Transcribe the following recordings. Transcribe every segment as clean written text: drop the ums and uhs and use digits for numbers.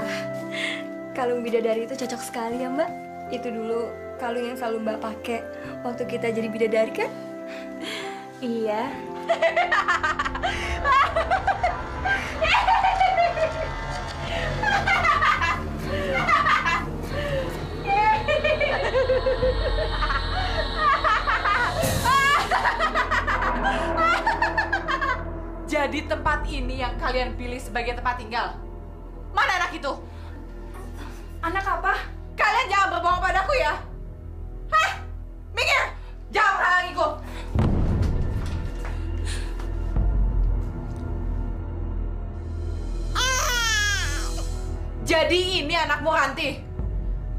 Wah, kalung bidadari itu cocok sekali ya Mbak. Itu dulu kalung yang selalu Mbak pakai waktu kita jadi bidadari kan? Iya. Jadi tempat ini yang kalian pilih sebagai tempat tinggal. Mana anak itu? Anak apa? Kalian jangan berbohong padaku ya. Hah? Minggir! Jangan menghalangiku. Jadi ini anakmu Ranti.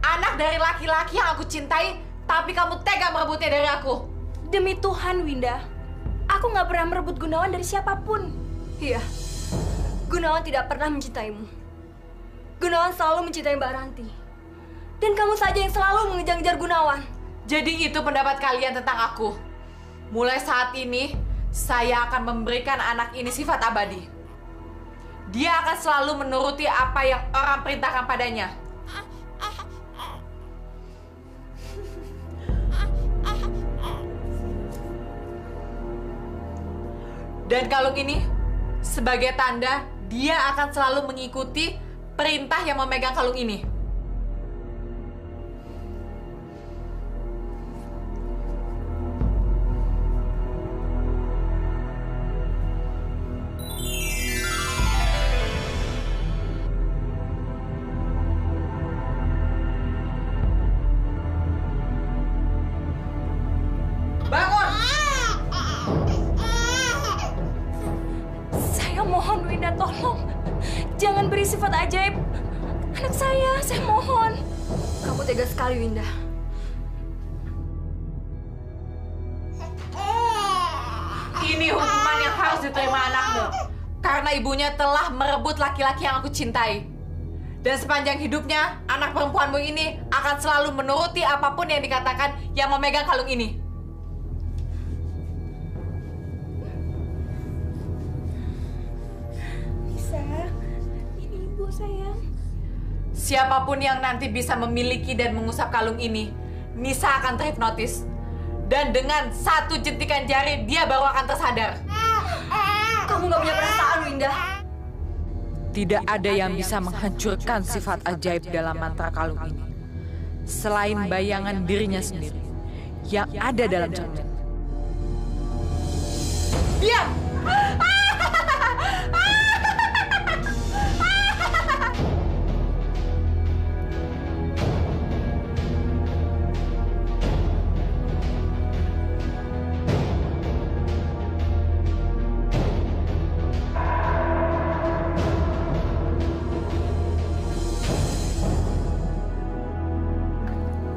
Anak dari laki-laki yang aku cintai, tapi kamu tega merebutnya dari aku. Demi Tuhan, Winda. Aku nggak pernah merebut Gunawan dari siapapun. Iya, Gunawan tidak pernah mencintaimu. Gunawan selalu mencintai Mbak Ranti. Dan kamu saja yang selalu mengejar-ngejar Gunawan. Jadi itu pendapat kalian tentang aku. Mulai saat ini, saya akan memberikan anak ini sifat abadi. Dia akan selalu menuruti apa yang orang perintahkan padanya. Dan kalung ini, sebagai tanda, dia akan selalu mengikuti perintah yang memegang kalung ini. Bangun! Saya mohon, Winda, tolong. Jangan beri sifat ajaib. Anak saya mohon. Kamu tega sekali, Winda. Ini hukuman yang harus diterima anakmu. Karena ibunya telah merebut laki-laki yang aku cintai. Dan sepanjang hidupnya, anak perempuanmu ini akan selalu menuruti apapun yang dikatakan yang memegang kalung ini. Nisa, ini ibu sayang. Siapapun yang nanti bisa memiliki dan mengusap kalung ini, Nisa akan terhipnotis. Dan dengan satu jentikan jari, dia baru akan tersadar. Kamu nggak punya perasaan, Winda. Tidak ada yang bisa menghancurkan sifat ajaib dalam mantra kalung ini. Selain bayangan dirinya sendiri yang ada dalam cermin. Diam!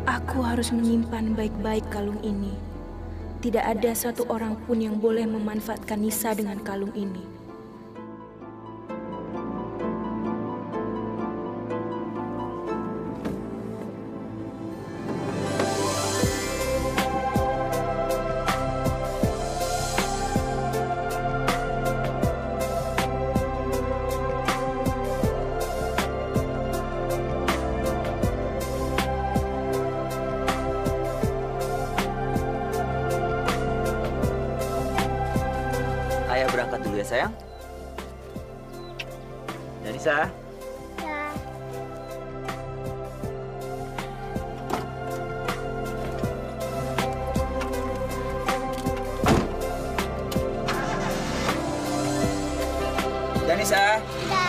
Aku harus menyimpan baik-baik kalung ini. Tidak ada satu orang pun yang boleh memanfaatkan Nisa dengan kalung ini. Ayah berangkat dulu ya sayang. Janisa. Ya. Janisa. Ya.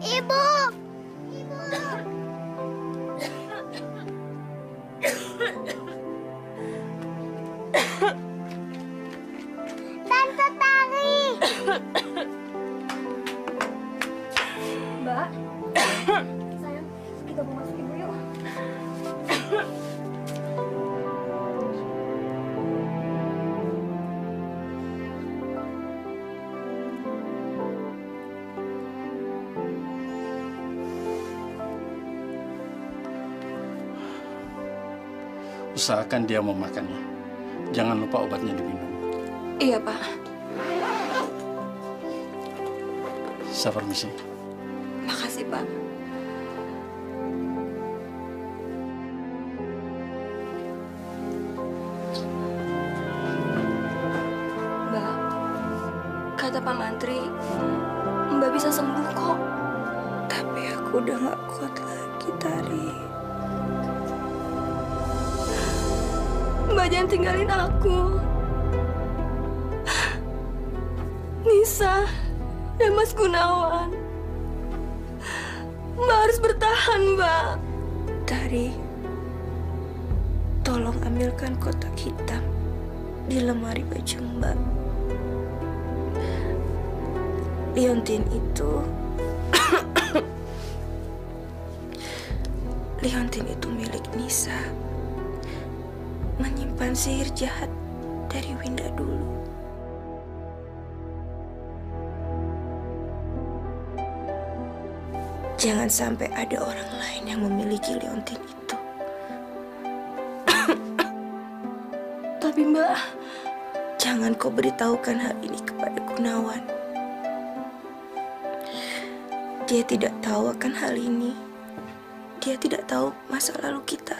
Ibu. Tante Tari. Mbak. Sayang, kita mau masuk ibu yuk. usahakan dia memakannya. Jangan lupa obatnya diminum. Iya, Pak. Saya permisi. Makasih, Pak. Mbak, kata Pak Mantri, Mbak bisa sembuh kok. Tapi aku udah gak kuat lagi, Tari. Mbak jangan tinggalin aku. Nisa dan Mas Gunawan. Mbak harus bertahan, Mbak. Tari, tolong ambilkan kotak hitam di lemari baju Mbak. Liontin itu Liontin itu milik Nisa. Menyimpan sihir jahat dari Winda dulu. Jangan sampai ada orang lain yang memiliki liontin itu. Tapi Mbak, Jangan kau beritahukan hal ini kepada Gunawan. Dia tidak tahu akan hal ini. Dia tidak tahu masa lalu kita.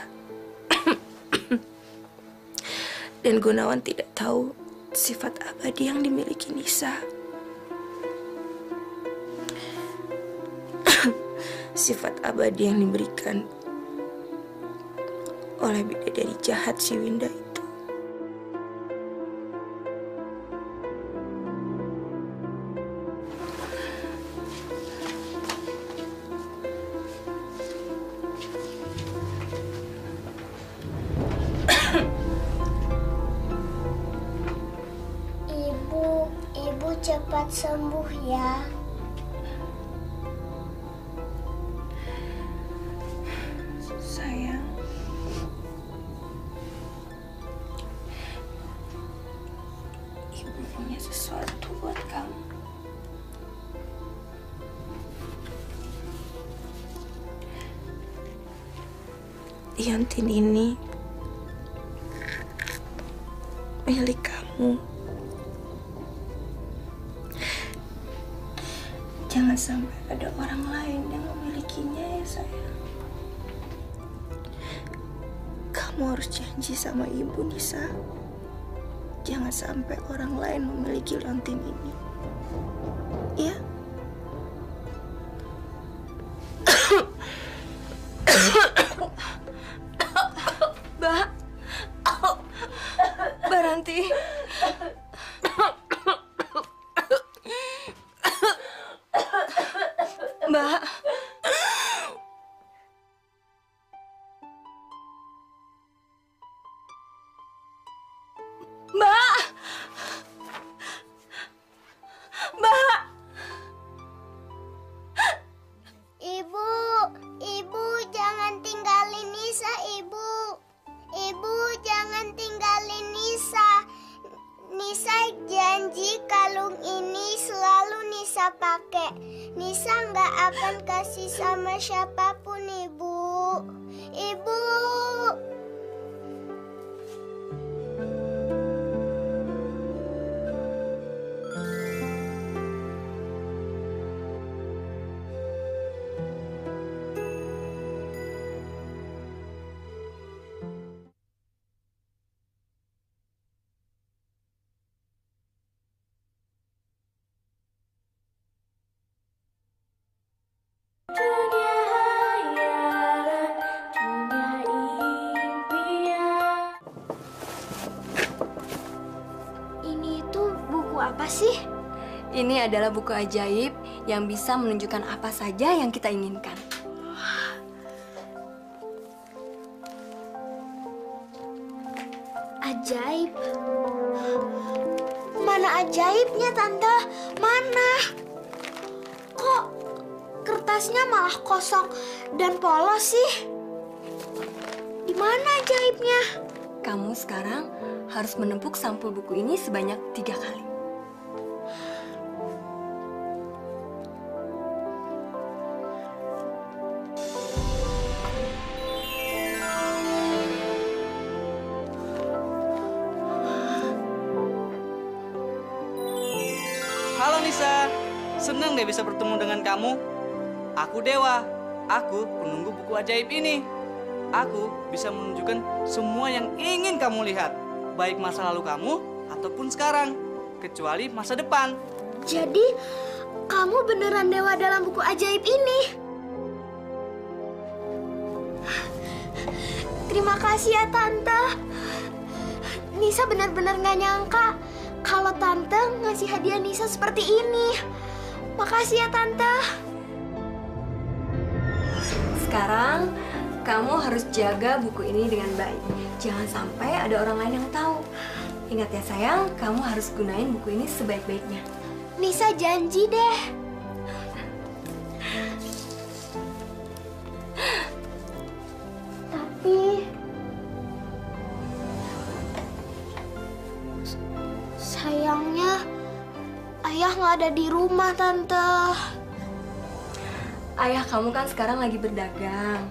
Dan Gunawan tidak tahu sifat abadi yang dimiliki Nisa. Sifat abadi yang diberikan oleh bidadari jahat si Winda itu. Ibu cepat sembuh ya. Sayang, Ibu punya sesuatu buat kamu. Liontin ini milik kamu. Jangan sampai ada orang lain yang memilikinya ya sayang. Kamu harus janji sama ibu Nisa. Jangan sampai orang lain memiliki liontin ini. Ya? Mbak. Mbak Ranti. Mbak. Mbak. Mbak. Ibu jangan tinggalin Nisa, Ibu. Ibu jangan tinggalin Nisa. Nisa janji kalung ini selalu Nisa pakai. Nisa nggak akan kasih sama siapapun, Ibu. Ibu. Ini tuh buku apa sih? Ini adalah buku ajaib yang bisa menunjukkan apa saja yang kita inginkan. Ajaib. Mana ajaibnya, Tante? Mana? Kok kertasnya malah kosong dan polos sih? Di mana ajaibnya? Kamu sekarang harus menempuk sampul buku ini sebanyak 3 kali. Halo Nisa, senang deh bisa bertemu dengan kamu. Aku Dewa, aku penunggu buku ajaib ini. Aku bisa menunjukkan semua yang ingin kamu lihat, baik masa lalu kamu ataupun sekarang, kecuali masa depan. Jadi, kamu beneran dewa dalam buku ajaib ini? Terima kasih ya, Tante. Nisa benar-benar gak nyangka kalau Tante ngasih hadiah Nisa seperti ini. Makasih ya, Tante. Sekarang, kamu harus jaga buku ini dengan baik. Jangan sampai ada orang lain yang tahu. Ingat ya sayang, kamu harus gunain buku ini sebaik-baiknya. Nisa janji deh. Tapi sayangnya ayah nggak ada di rumah, Tante. Ayah kamu kan sekarang lagi berdagang.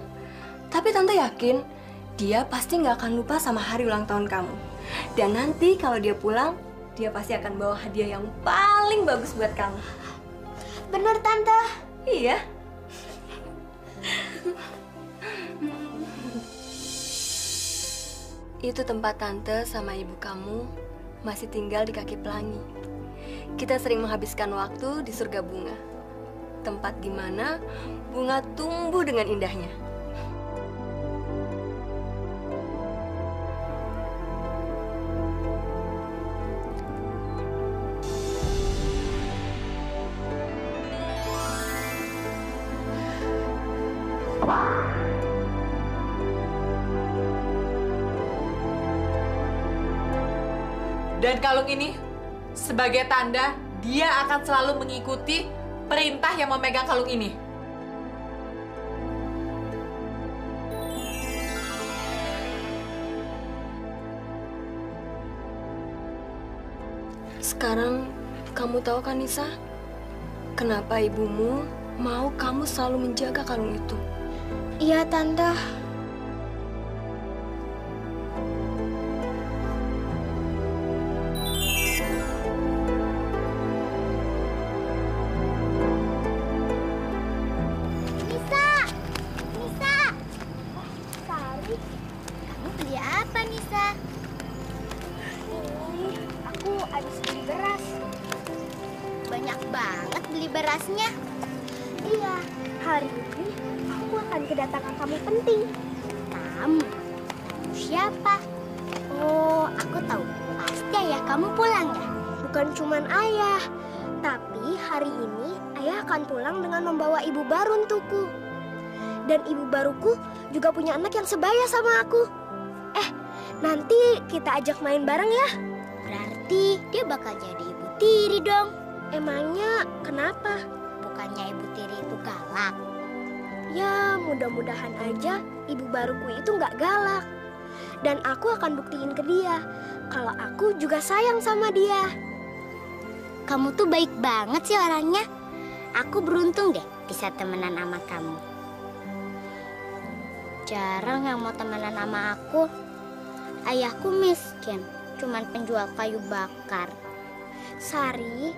Tapi Tante yakin dia pasti nggak akan lupa sama hari ulang tahun kamu. Dan nanti kalau dia pulang, dia pasti akan bawa hadiah yang paling bagus buat kamu. Bener, Tante? Iya. Itu tempat Tante sama ibu kamu masih tinggal di kaki pelangi. Kita sering menghabiskan waktu di surga bunga. Tempat di mana bunga tumbuh dengan indahnya. Dan kalung ini sebagai tanda dia akan selalu mengikuti perintah yang memegang kalung ini. Sekarang kamu tahu kan Nisa, kenapa ibumu mau kamu selalu menjaga kalung itu? Iya, Tante. Berasnya. Iya, hari ini aku akan kedatangan tamu penting. Tamu? Siapa? Oh, aku tahu. Pasti ayah kamu pulang ya? Bukan cuman ayah, tapi hari ini ayah akan pulang dengan membawa ibu baru untukku. Dan ibu baruku juga punya anak yang sebaya sama aku. Nanti kita ajak main bareng ya? Berarti dia bakal jadi ibu tiri dong. Emangnya kenapa? Bukannya ibu tiri itu galak? Ya, mudah-mudahan aja ibu baruku itu nggak galak. Dan aku akan buktiin ke dia kalau aku juga sayang sama dia. Kamu tuh baik banget sih orangnya. Aku beruntung deh bisa temenan sama kamu. Jarang yang mau temenan sama aku. Ayahku miskin, cuman penjual kayu bakar. Sari,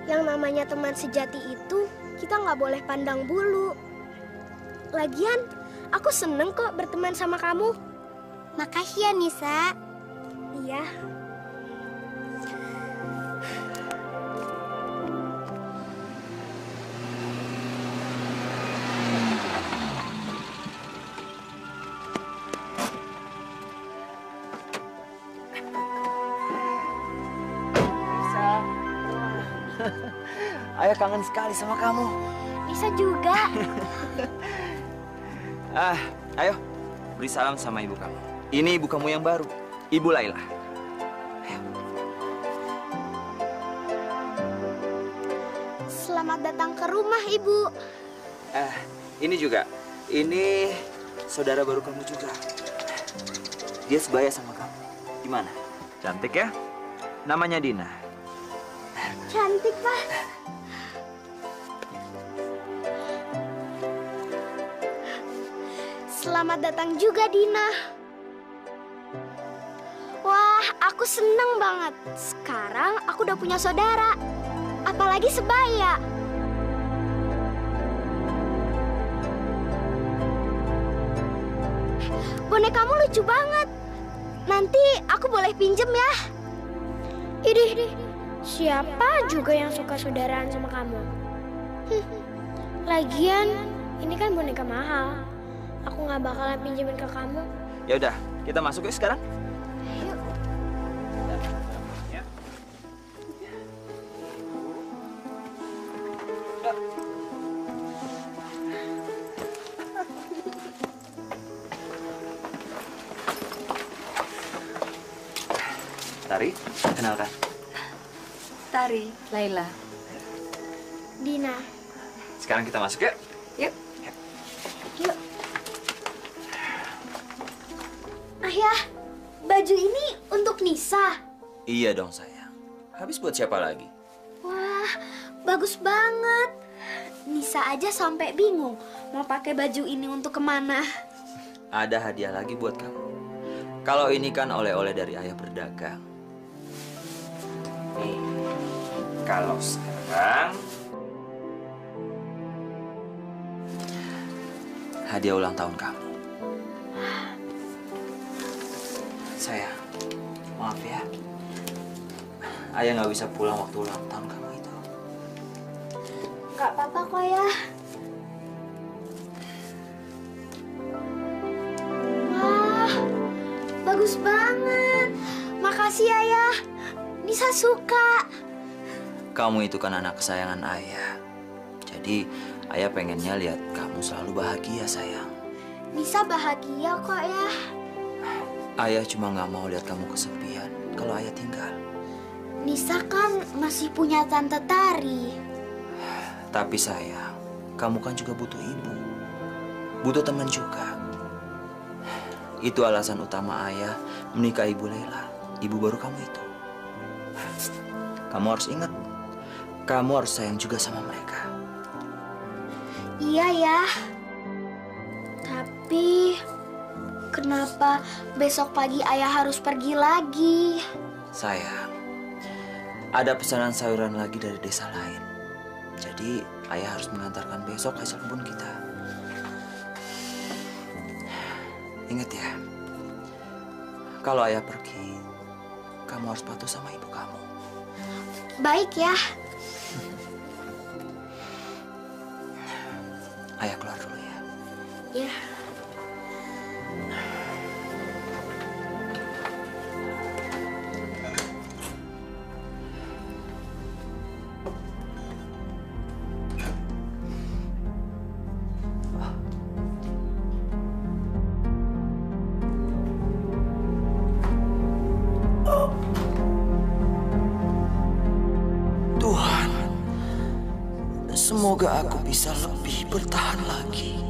yang namanya teman sejati itu kita nggak boleh pandang bulu. Lagian, aku seneng kok berteman sama kamu. Makasih ya, Nisa. Iya. Ayah kangen sekali sama kamu. Nisa juga. Ayo, beri salam sama ibu kamu. Ini ibu kamu yang baru, Ibu Laila. Ayo. Selamat datang ke rumah, Ibu. Ini juga. Ini saudara baru kamu juga. Dia sebaya sama kamu. Gimana? Cantik ya? Namanya Dina. Cantik, Pak. Selamat datang juga, Dina. Wah, aku seneng banget. Sekarang aku udah punya saudara. apalagi sebaya. Bonekamu lucu banget. Nanti aku boleh pinjem ya? Idih, siapa juga yang suka saudaraan sama kamu? Lagian, ini kan boneka mahal. Aku nggak bakalan pinjemin ke kamu. Ya udah, kita masuk yuk sekarang. Yuk. Tari, kenalkan. Tari. Laila. Dina. Sekarang kita masuk yuk. Yuk. Yuk. Ayah, baju ini untuk Nisa. Iya dong sayang. Habis buat siapa lagi? Wah, bagus banget. Nisa aja sampai bingung mau pakai baju ini untuk kemana. Ada hadiah lagi buat kamu. Kalau ini kan oleh-oleh dari ayah berdagang. Nih, kalau sekarang hadiah ulang tahun kamu. Sayang, maaf ya. Ayah nggak bisa pulang waktu ulang tahun kamu itu. Gak apa-apa kok ya. Wah, bagus banget. Makasih ayah. Nisa suka. Kamu itu kan anak kesayangan ayah. Jadi ayah pengennya lihat kamu selalu bahagia sayang. Nisa bahagia kok ya. Ayah cuma nggak mau lihat kamu kesepian kalau ayah tinggal. Nisa kan masih punya tante Tari. Tapi sayang, kamu kan juga butuh ibu. Butuh teman juga. Itu alasan utama ayah menikahi Ibu Laila, ibu baru kamu itu. Kamu harus ingat, kamu harus sayang juga sama mereka. Iya ya. Tapi kenapa besok pagi ayah harus pergi lagi? Sayang, ada pesanan sayuran lagi dari desa lain. Jadi ayah harus mengantarkan besok hasil kebun kita. Ingat ya, kalau ayah pergi, kamu harus patuh sama ibu kamu. Baik ya. Ayah keluar dulu ya. Ya. Tuhan, semoga aku bisa lebih bertahan lagi.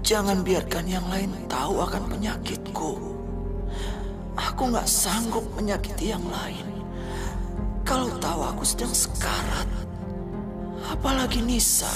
Jangan biarkan yang lain tahu akan penyakitku. Aku nggak sanggup menyakiti yang lain. Kalau tahu aku sedang sekarat, apalagi Nisa.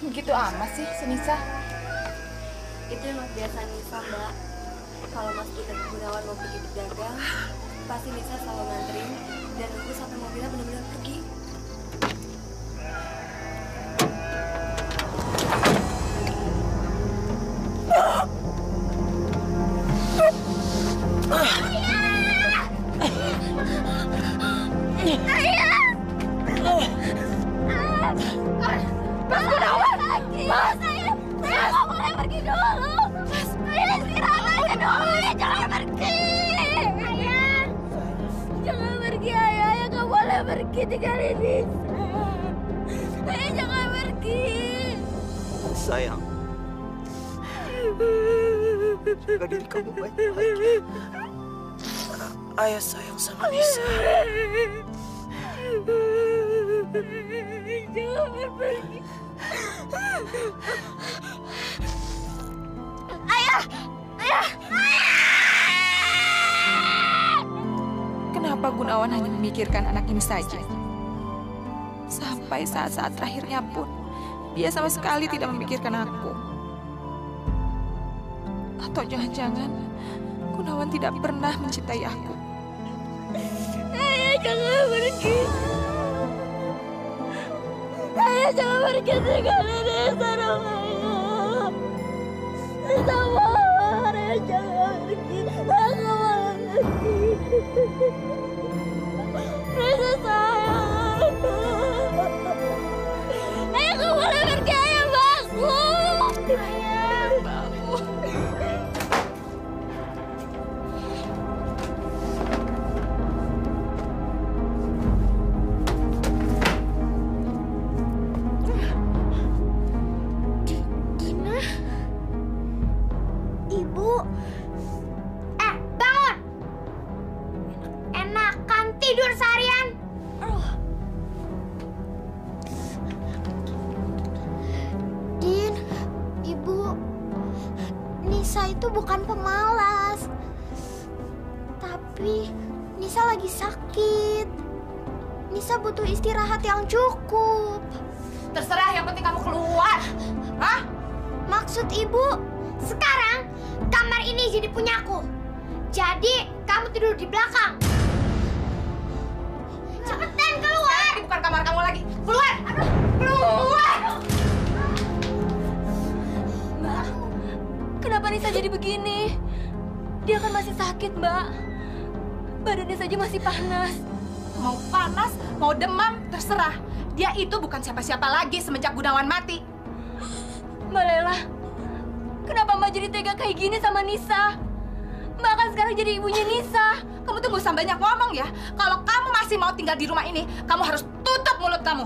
Begitu amat sih, Senisa. Itu emang kebiasaan Nisa, Mbak. Kalau Mas Ida Gunawan mau pergi berdagang, pasti Nisa selalu nganterin dan nunggu sampai mobilnya benar-benar pergi. Mas Gunawan! Mas! Saya nggak boleh pergi dulu! Mas! Ayah istirahat aja dulu! Ayah jangan pergi! Ayah! Jangan pergi ayah! Ayah nggak boleh pergi tinggalin Nisa! Ayah jangan pergi! Sayang, jaga diri kamu baik-baik. Ayah sayang sama Nisa. Jangan pergi. Ayah! Ayah! Kenapa Gunawan hanya memikirkan anak ini saja? Sampai saat-saat terakhirnya pun, dia sama sekali tidak memikirkan aku. Atau jangan-jangan Gunawan tidak pernah mencintai aku. Ayah, jangan pergi. Ayah, jangan pergi tinggalin Nisa dong, Ayah. Nisa mohon, Ayah jangan pergi. Aku mau pergi. Nisa sayang. Ayah, aku boleh pergi, Ayah, bangun. Ayah, bangun. Ibu, bangun! Enakan tidur seharian. Din, Ibu, Nisa itu bukan pemalas, tapi Nisa lagi sakit. Nisa butuh istirahat yang cukup. Terserah, yang penting kamu keluar. Hah? Maksud Ibu, sekarang kamar ini jadi punyaku. Jadi kamu tidur di belakang. Cepetan keluar. Ini bukan kamar kamu lagi. Keluar. Aduh, keluar. Mbak, kenapa Nisa jadi begini? Dia kan masih sakit, Mbak. Badannya saja masih panas. Mau panas, mau demam, terserah. Dia itu bukan siapa-siapa lagi semenjak Gunawan mati. Mbak Lela, kenapa Mbak jadi tega kayak gini sama Nisa? Mbak kan sekarang jadi ibunya Nisa. Kamu tuh gak usah banyak ngomong ya. Kalau kamu masih mau tinggal di rumah ini, kamu harus tutup mulut kamu.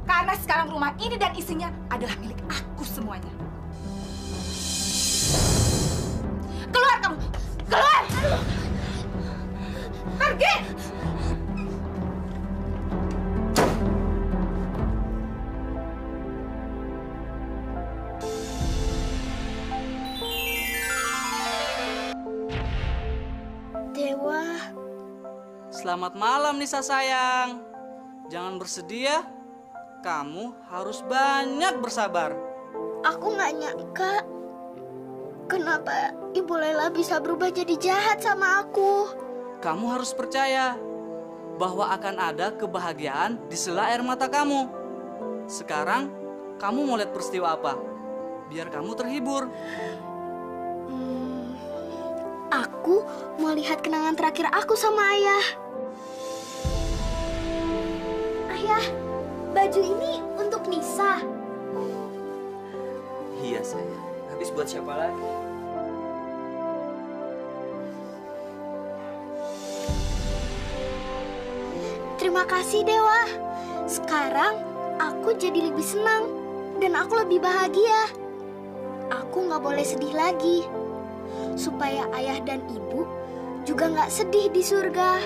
Karena sekarang rumah ini dan isinya adalah milik aku semuanya. Keluar kamu! Keluar! Pergi! Dewa. Selamat malam Nisa sayang. Jangan bersedih ya. Kamu harus banyak bersabar. Aku nggak nyangka kenapa Ibu Lela bisa berubah jadi jahat sama aku. Kamu harus percaya bahwa akan ada kebahagiaan di sela air mata kamu. Sekarang kamu mau lihat peristiwa apa? Biar kamu terhibur. Aku mau lihat kenangan terakhir aku sama Ayah. Ayah, baju ini untuk Nisa. Iya sayang. Habis buat siapa lagi? Terima kasih Dewa. Sekarang aku jadi lebih senang dan aku lebih bahagia. Aku nggak boleh sedih lagi. Supaya ayah dan ibu juga nggak sedih di surga.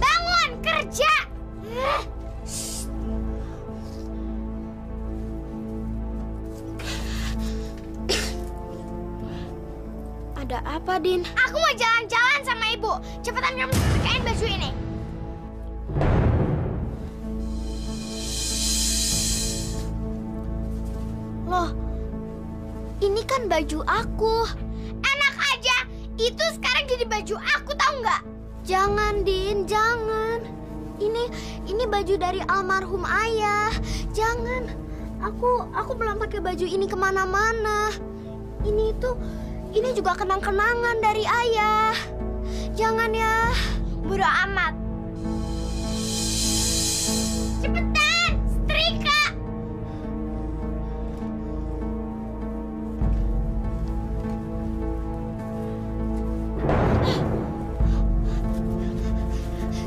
Bangun kerja! Ada apa, Din? Aku mau jalan-jalan sama Ibu. Cepetan kamu pakein baju ini. Loh, ini kan baju aku. Enak aja, itu sekarang jadi baju aku, tahu nggak? Jangan, Din, jangan. Ini baju dari almarhum ayah. Jangan. Aku belum pakai baju ini kemana-mana. Ini juga kenang-kenangan dari ayah. Jangan ya. Bodo amat. Cepetan, setrika.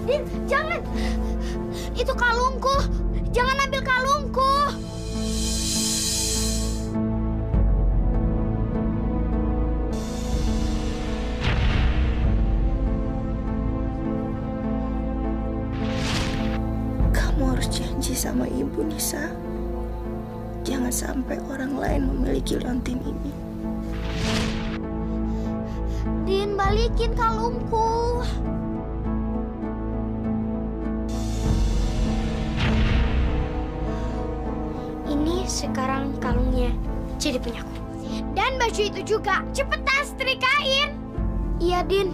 Din, jangan. Itu kalungku. Jangan ambil kalungku. Kamu harus janji sama ibu, Nisa. Jangan sampai orang lain memiliki leontin ini. Din, balikin kalungku. Ini sekarang kalungnya jadi punyaku. Dan baju itu juga. Cepetan setrikain. Iya, Din.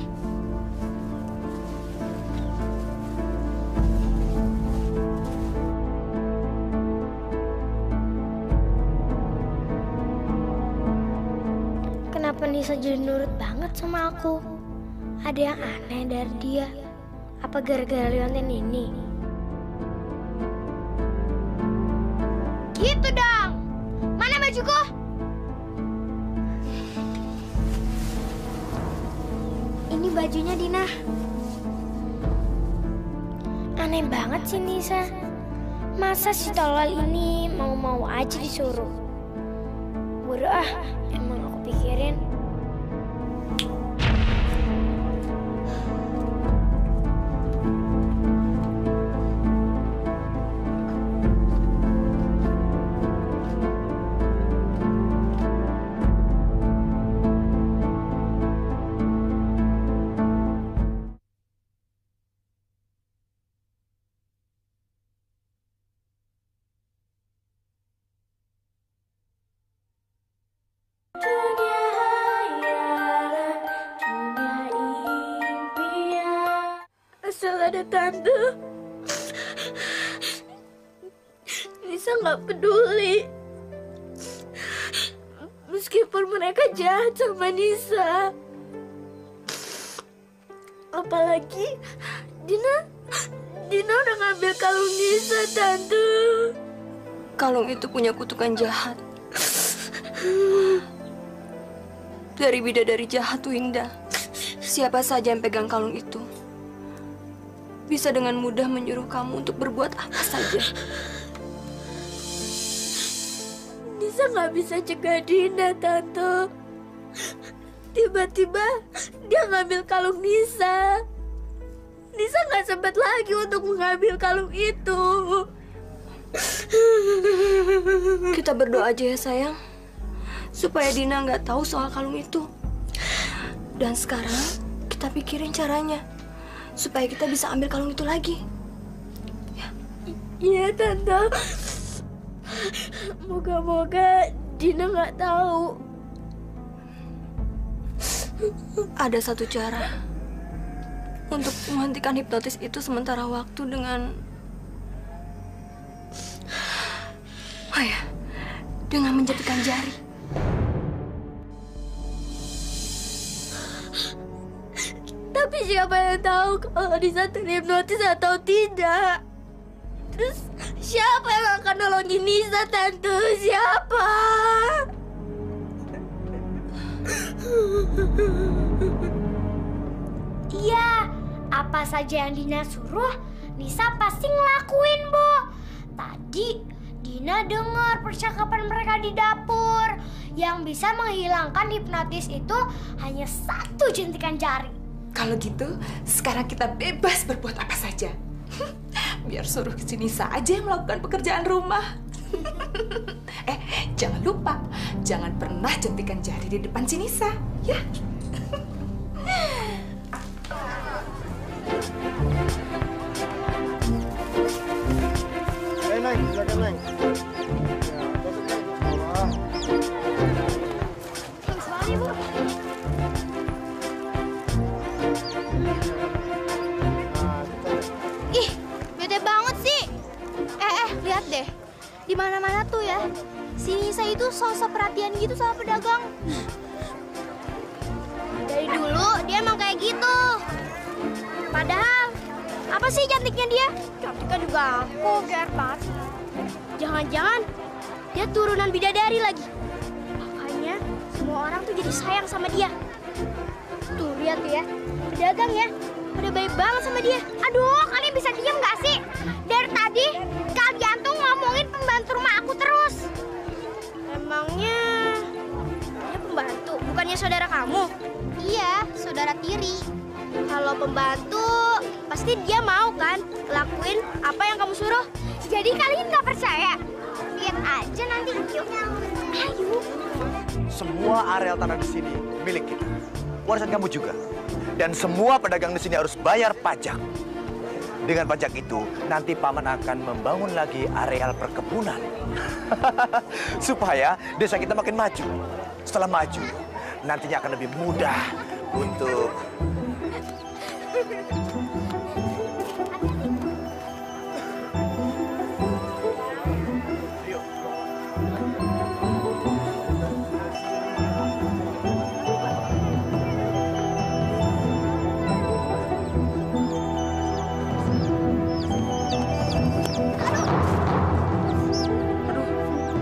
Kenapa Nisa jadi nurut banget sama aku? Ada yang aneh dari dia. Apa gara-gara leontin ini? Gitu dong. Mana bajuku? Ini bajunya Dina. Aneh banget sih Nisa. Masa si tolol ini mau-mau aja disuruh? Bodoh ah, emang aku pikirin. Asal ada tante, Nisa nggak peduli. Meskipun mereka jahat sama Nisa. Apalagi Dina udah ngambil kalung Nisa, tante. Kalung itu punya kutukan jahat. Dari bidadari jahat Winda. Siapa saja yang pegang kalung itu bisa dengan mudah menyuruh kamu untuk berbuat apa saja. Nisa nggak bisa cegah Dina, tante. Tiba-tiba dia ngambil kalung Nisa. Nisa nggak sempat lagi untuk mengambil kalung itu. Kita berdoa aja ya sayang, supaya Dina nggak tahu soal kalung itu. Dan sekarang kita pikirin caranya supaya kita bisa ambil kalung itu lagi. Iya, tante. Moga-moga Dina nggak tahu. Ada satu cara untuk menghentikan hipnotis itu sementara waktu dengan dengan menjepitkan jari. Tapi siapa yang tahu kalau Nisa terhipnotis atau tidak? Terus siapa yang akan nolongin Nisa, tante? Siapa? Iya, apa saja yang Dina suruh, Nisa pasti ngelakuin, Bu. Tadi Dina dengar percakapan mereka di dapur. Yang bisa menghilangkan hipnotis itu hanya satu jentikan jari. Kalau gitu, sekarang kita bebas berbuat apa saja. Biar suruh si Nisa aja yang melakukan pekerjaan rumah. Jangan lupa, jangan pernah jentikan jari di depan si Nisa, ya. Neng, silakan Neng. Ih, bete banget sih. Lihat deh. Di mana-mana tuh ya. Si Nisa itu sosok perhatian gitu sama pedagang. Dari dulu dia emang kayak gitu. Padahal apa sih cantiknya dia? Cantiknya juga aku, gear banget. Jangan-jangan dia turunan bidadari lagi. Makanya semua orang tuh jadi sayang sama dia. Tuh lihat tuh ya, pedagang ya. Udah baik banget sama dia. Aduh, kalian bisa diem gak sih? Dari tadi kalian tuh ngomongin pembantu rumah aku terus. Emangnya dia pembantu, bukannya saudara kamu? Iya, saudara tiri. Kalau pembantu, pasti dia mau kan lakuin apa yang kamu suruh. Jadi kalian nggak percaya? Lihat aja nanti. Yuk, ayo. Semua areal tanah di sini milik kita. Warisan kamu juga. Dan semua pedagang di sini harus bayar pajak. Dengan pajak itu, nanti paman akan membangun lagi areal perkebunan. Supaya desa kita makin maju. Setelah maju, nantinya akan lebih mudah untuk...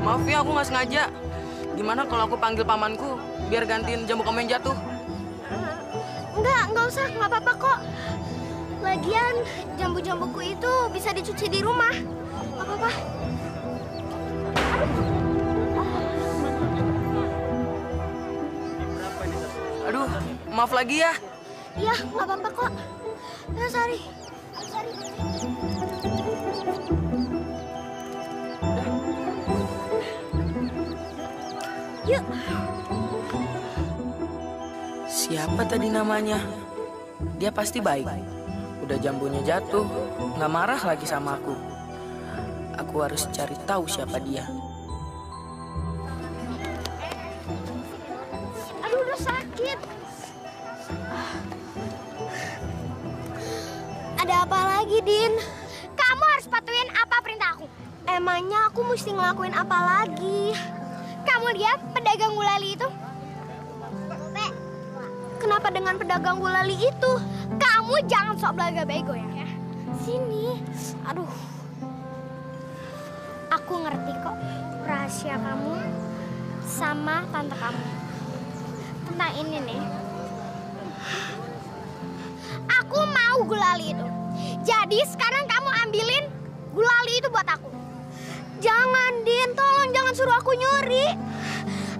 Maaf ya, aku nggak sengaja. Gimana kalau aku panggil pamanku biar gantiin jambu kamu yang jatuh? Nggak usah, nggak apa-apa kok. Lagian jambu-jambuku itu bisa dicuci di rumah. Nggak apa-apa. Aduh, maaf lagi ya. Iya, nggak apa-apa kok. Ya, sorry. Yuk. Siapa tadi namanya? Dia pasti baik. Udah jambunya jatuh, nggak marah lagi sama aku. Aku harus cari tahu siapa dia. Aduh, udah sakit. Ada apa lagi, Din? Kamu harus patuhin apa perintah aku. Emangnya aku mesti ngelakuin apa lagi? Kamu lihat pedagang gulali itu? Kenapa dengan pedagang gulali itu? Kamu jangan sok belaga bego ya. Sini. Aduh. Aku ngerti kok rahasia kamu sama tante kamu. Tentang ini nih. Aku mau gulali itu. Jadi sekarang kamu ambilin gulali itu buat aku. Jangan, Din. Tolong jangan suruh aku nyuri.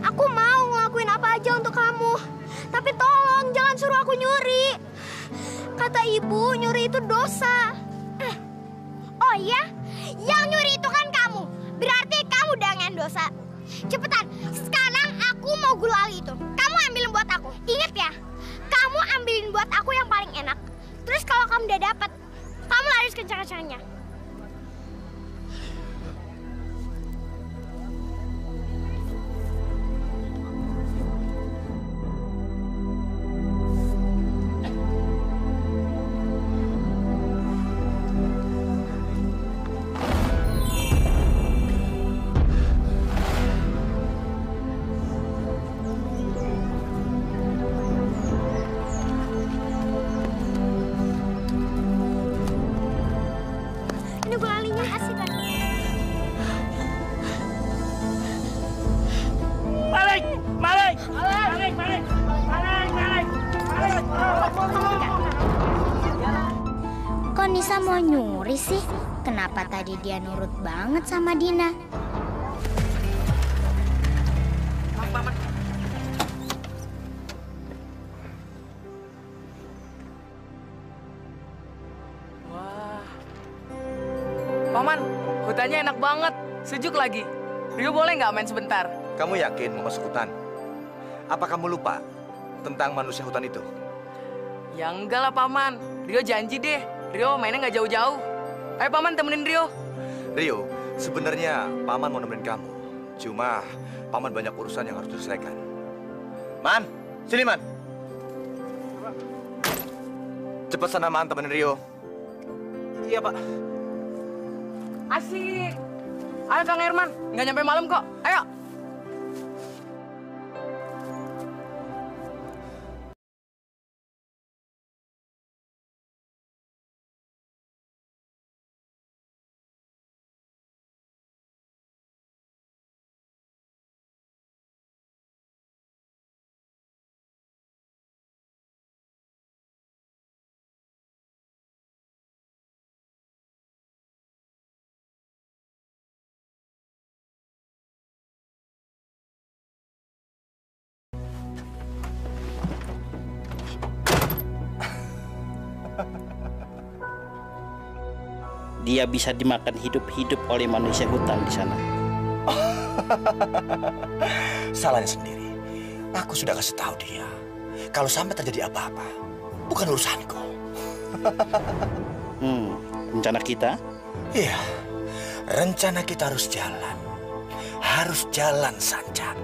Aku mau ngelakuin apa aja untuk kamu. Tapi tolong jangan suruh aku nyuri. Kata ibu, nyuri itu dosa. Oh iya? Yang nyuri itu kan kamu. Berarti kamu dengan dosa. Cepetan, sekarang aku mau gulali itu. Kamu ambilin buat aku. Ingat ya, kamu ambilin buat aku yang paling enak. Terus kalau kamu udah dapet, kamu lari kencang-kencangnya. Kok Nisa mau nyuri sih? Kenapa tadi dia nurut banget sama Dina? Wah. Paman, hutannya enak banget. Sejuk lagi. Rio boleh nggak main sebentar? Kamu yakin mau masuk hutan? Apa kamu lupa tentang manusia hutan itu? Ya enggak lah, Paman. Rio janji deh. Rio mainnya nggak jauh-jauh. Ayo, Paman, temenin Rio. Rio, sebenarnya Paman mau nemenin kamu. Cuma Paman banyak urusan yang harus diselesaikan. Man, sini Man. Cepat sana Man, temenin Rio. Iya, Pak. Asik. Ayo, Kang Herman. Nggak nyampe malam kok. Ayo. dia bisa dimakan hidup-hidup oleh manusia hutan di sana. Salahnya sendiri. Aku sudah kasih tahu dia. Kalau sampai terjadi apa-apa, bukan urusanku. Rencana kita? Iya, rencana kita harus jalan. Harus jalan saja.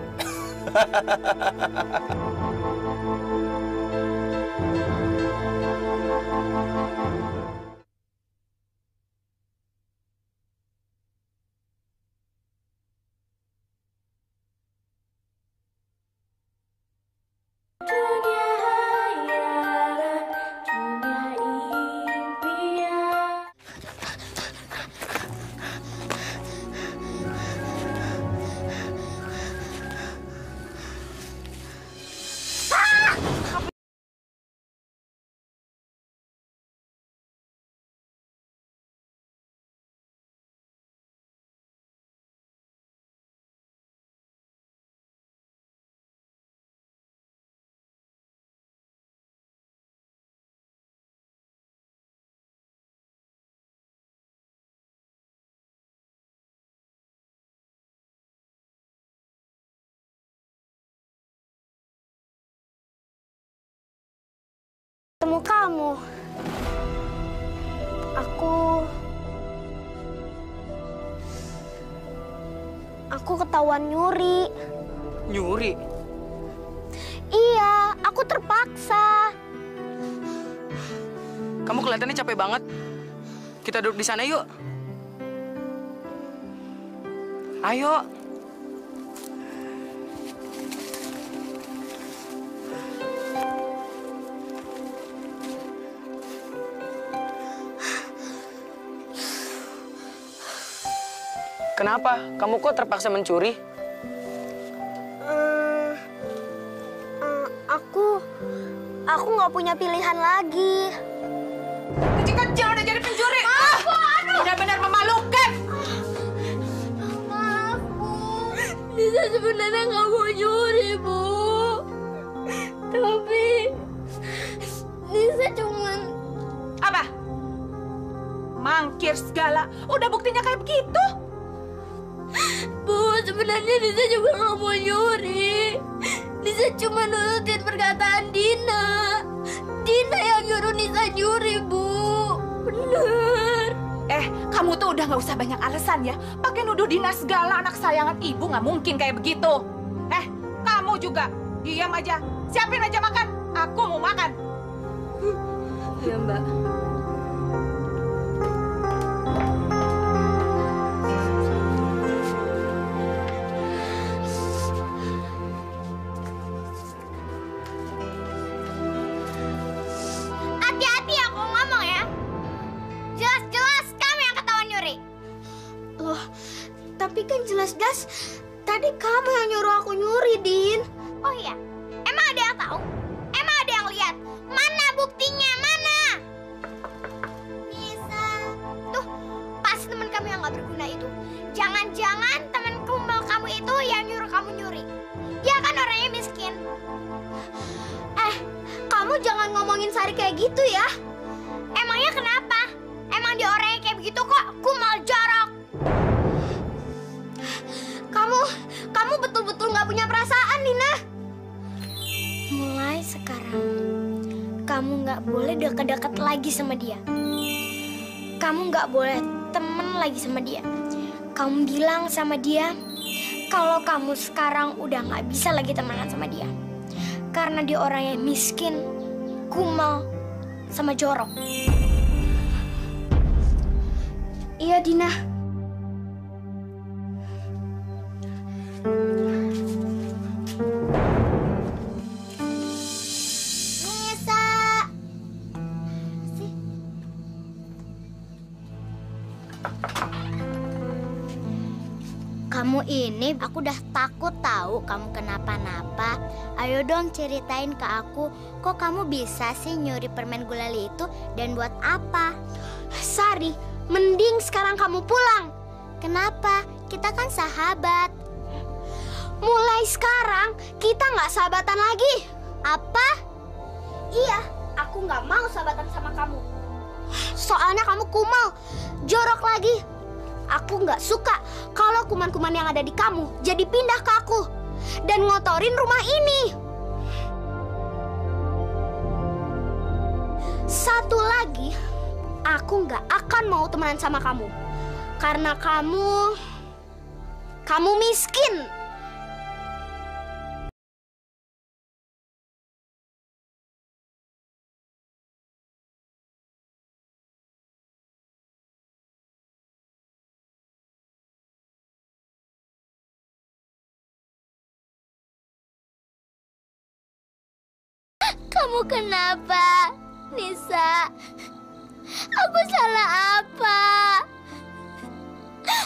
Ketemu kamu. Aku ketahuan nyuri. Nyuri? Iya, aku terpaksa. Kamu kelihatannya capek banget. Kita duduk di sana yuk. Ayo. Kenapa? Kamu kok terpaksa mencuri? Aku nggak punya pilihan lagi. Kecil-kecil udah jadi pencuri. Aduh. Benar-benar memalukan. Maaf, Bu. Nisa sebenarnya nggak mau nyuri, Bu. Tapi Nisa cuman... Apa? Mangkir segala. Udah buktinya kayak begitu. Bu, sebenarnya Nisa juga nggak mau nyuri. Nisa cuma nurutin perkataan Dina. Dina yang nyuruh Nisa nyuri, Bu. Bener. Kamu tuh udah nggak usah banyak alasan ya. Pakai nuduh Dina segala, anak sayangan ibu nggak mungkin kayak begitu. Kamu juga diam aja. Siapin aja makan. Aku mau makan. Iya, Mbak. Hati-hati aku ngomong ya. Jelas-jelas kamu yang ketahuan nyuri. Loh, tapi kan jelas-jelas tadi kamu yang nyuruh aku nyuri, Din. Oh iya, emang ada yang tahu? Emang ada yang lihat? Mana buktinya? Mana? Nisa. Tuh, pasti teman kamu yang gak berguna itu. Jangan-jangan teman kumpul kamu itu yang nyuruh kamu nyuri. Dia kan orangnya miskin. Kamu jangan ngomongin Sari kayak gitu ya. Emangnya kenapa? Emang dia orangnya kayak begitu kok, kumal jorok. Kamu betul-betul gak punya perasaan, Dina. Mulai sekarang, kamu gak boleh deket-deket lagi sama dia. Kamu gak boleh temen lagi sama dia. Kamu bilang sama dia kalau kamu sekarang udah gak bisa lagi temenan sama dia. Karena dia orang yang miskin, kumal, sama jorok. Iya, Dina. Nisa. Kamu ini, aku udah takut tahu kamu kenapa-napa. Ayo dong ceritain ke aku, kok kamu bisa sih nyuri permen gulali itu dan buat apa? Sari, mending sekarang kamu pulang. Kenapa? Kita kan sahabat. Mulai sekarang kita nggak sahabatan lagi. Apa? Iya, aku nggak mau sahabatan sama kamu. Soalnya kamu kumal jorok lagi. Aku nggak suka kalau kuman-kuman yang ada di kamu jadi pindah ke aku dan ngotorin rumah ini. Satu lagi, aku nggak akan mau temenan sama kamu karena kamu miskin. Kamu kenapa, Nisa? Aku salah apa?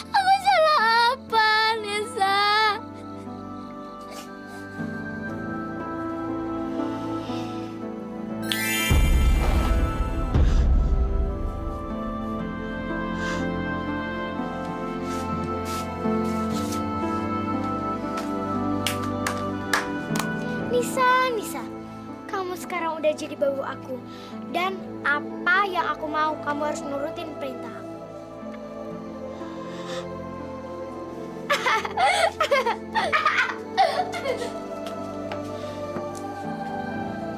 Aku salah apa, Nisa? Nisa, kamu sekarang udah jadi babu aku. Dan apa yang aku mau, kamu harus nurutin perintah aku.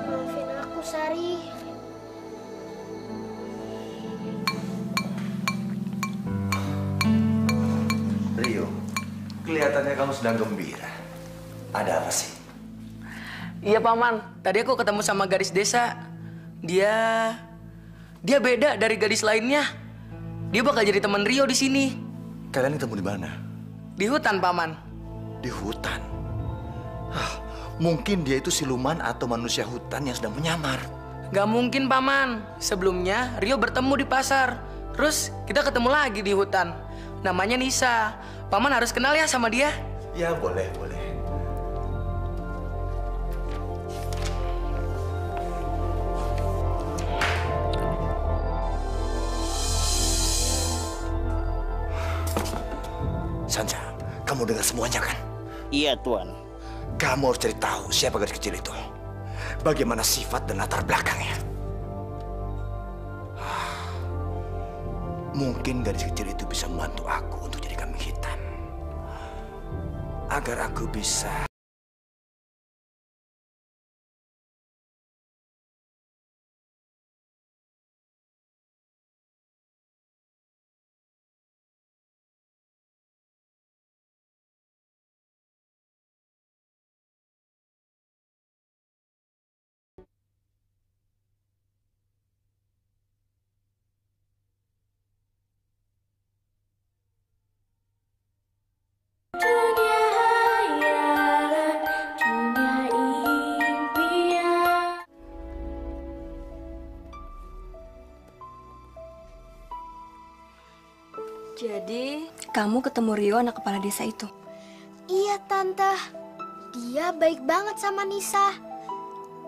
Maafin aku, Sari. Rio, kelihatannya kamu sedang gembira. Ada apa sih? Iya Paman, tadi aku ketemu sama gadis desa. Dia beda dari gadis lainnya. Dia bakal jadi teman Rio di sini. Kalian ketemu di mana? Di hutan, Paman. Di hutan? Mungkin dia itu siluman atau manusia hutan yang sedang menyamar. Gak mungkin, Paman. Sebelumnya Rio bertemu di pasar. Terus kita ketemu lagi di hutan. Namanya Nisa. Paman harus kenal ya sama dia. Ya, boleh. Sanja, kamu dengar semuanya kan? Iya, Tuan. Kamu harus cari tahu siapa gadis kecil itu. Bagaimana sifat dan latar belakangnya. Mungkin gadis kecil itu bisa membantu aku untuk jadi kambing hitam. Agar aku bisa... Jadi, kamu ketemu Rio, anak kepala desa itu? Iya, Tante. Dia baik banget sama Nisa.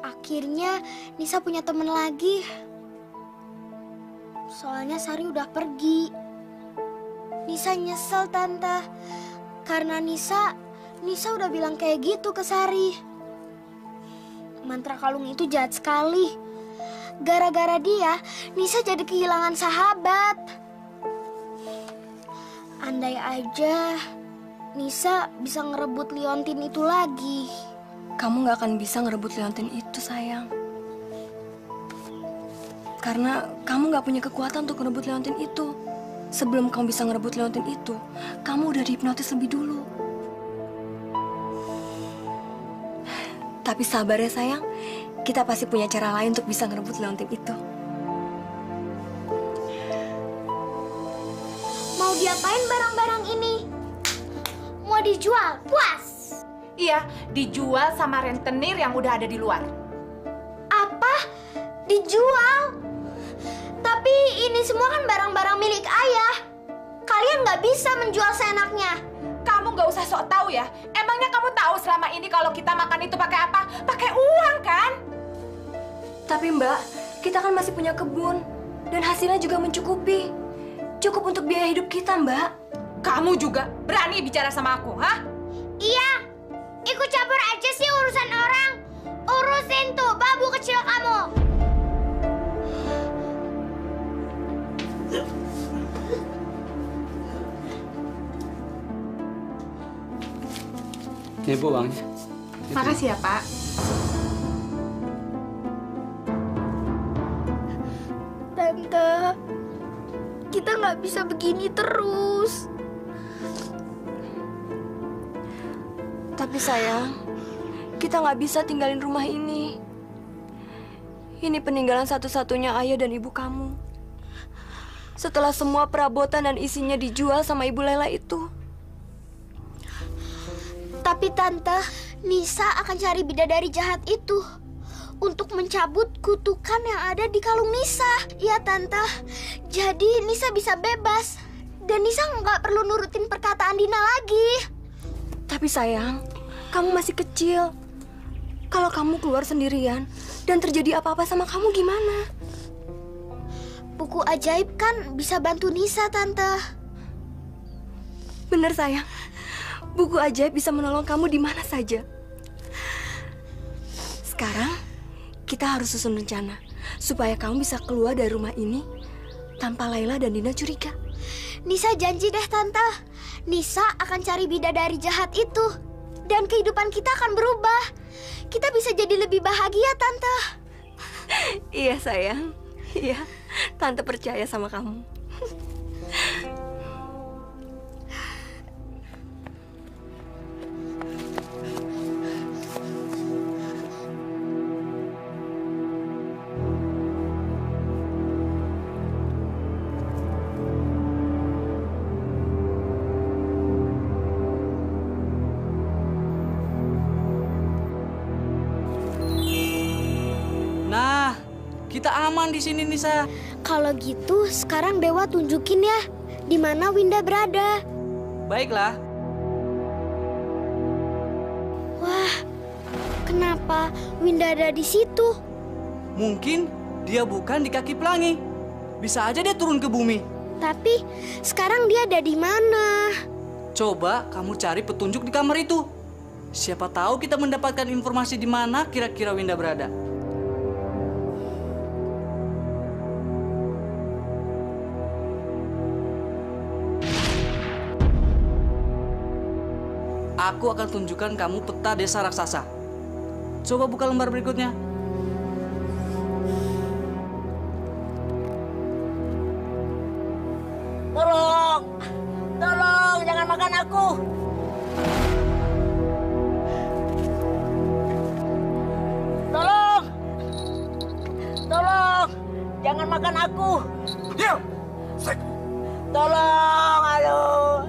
Akhirnya, Nisa punya teman lagi. Soalnya Sari udah pergi. Nisa nyesel, Tante. Karena Nisa udah bilang kayak gitu ke Sari. Mantra kalung itu jahat sekali. Gara-gara dia, Nisa jadi kehilangan sahabat. Andai aja Nisa bisa ngerebut liontin itu lagi. Kamu gak akan bisa ngerebut liontin itu, sayang. Karena kamu gak punya kekuatan untuk ngerebut liontin itu. Sebelum kamu bisa ngerebut liontin itu, kamu udah dihipnotis lebih dulu. Tapi sabar ya, sayang. Kita pasti punya cara lain untuk bisa ngerebut liontin itu. Mau diapain barang-barang ini? Mau dijual? Puas? Iya, dijual sama rentenir yang udah ada di luar. Apa? Dijual? Tapi ini semua kan barang-barang milik ayah. Kalian nggak bisa menjual seenaknya. Kamu nggak usah sok tahu ya. Emangnya kamu tahu selama ini kalau kita makan itu pakai apa? Pakai uang kan? Tapi Mbak, kita kan masih punya kebun. Dan hasilnya juga mencukupi. Cukup untuk biaya hidup kita, Mbak. Kamu juga berani bicara sama aku, hah? Iya, ikut campur aja sih urusan orang. Urusin tuh babu kecil kamu. Nih Bu uangnya. Makasih ya Pak. Tante, kita nggak bisa begini terus. Tapi sayang, kita nggak bisa tinggalin rumah ini. Ini peninggalan satu-satunya ayah dan ibu kamu. Setelah semua perabotan dan isinya dijual sama Ibu Lela itu. Tapi Tante, Nisa akan cari bidadari jahat itu untuk mencabut kutukan yang ada di kalung Nisa. Ya Tante, jadi Nisa bisa bebas. Dan Nisa nggak perlu nurutin perkataan Dina lagi. Tapi sayang, kamu masih kecil. Kalau kamu keluar sendirian dan terjadi apa-apa sama kamu gimana? Buku ajaib kan bisa bantu Nisa, Tante. Bener sayang, buku ajaib bisa menolong kamu di mana saja. Sekarang, kita harus susun rencana supaya kamu bisa keluar dari rumah ini tanpa Laila dan Dina curiga. Nisa janji deh, Tante. Nisa akan cari bidadari jahat itu. Dan kehidupan kita akan berubah. Kita bisa jadi lebih bahagia, Tante. Iya, sayang. Iya, Tante percaya sama kamu. Nah, kita aman di sini, Nisa. Kalau gitu, sekarang Dewa tunjukin ya di mana Winda berada. Baiklah. Wah, kenapa Winda ada di situ? Mungkin dia bukan di kaki pelangi. Bisa aja dia turun ke bumi. Tapi sekarang dia ada di mana? Coba kamu cari petunjuk di kamar itu. Siapa tahu kita mendapatkan informasi di mana kira-kira Winda berada. Aku akan tunjukkan kamu peta desa raksasa. Coba buka lembar berikutnya. Tolong! Tolong, jangan makan aku! Tolong! Tolong! Jangan makan aku! Diam! Tolong, aduh!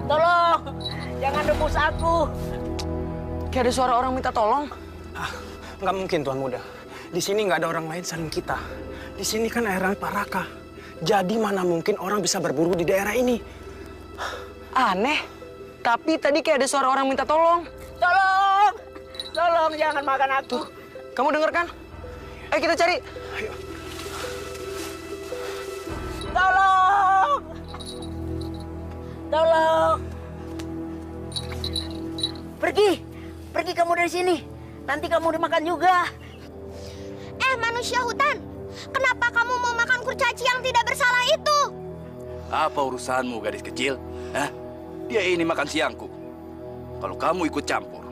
Tolong! Jangan rebus aku! Kayak ada suara orang minta tolong. Nggak mungkin, Tuan Muda. Di sini nggak ada orang lain selain kita. Di sini kan daerah Paraka. Jadi mana mungkin orang bisa berburu di daerah ini? Aneh. Tapi tadi kayak ada suara orang minta tolong. Tolong! Tolong, jangan makan aku! Tuh, kamu denger kan? Ayo kita cari. Ayo. Tolong! Tolong! Pergi! Pergi kamu dari sini. Nanti kamu dimakan juga. Manusia hutan. Kenapa kamu mau makan kurcaci yang tidak bersalah itu? Apa urusanmu, gadis kecil? Hah? Dia ini makan siangku. Kalau kamu ikut campur,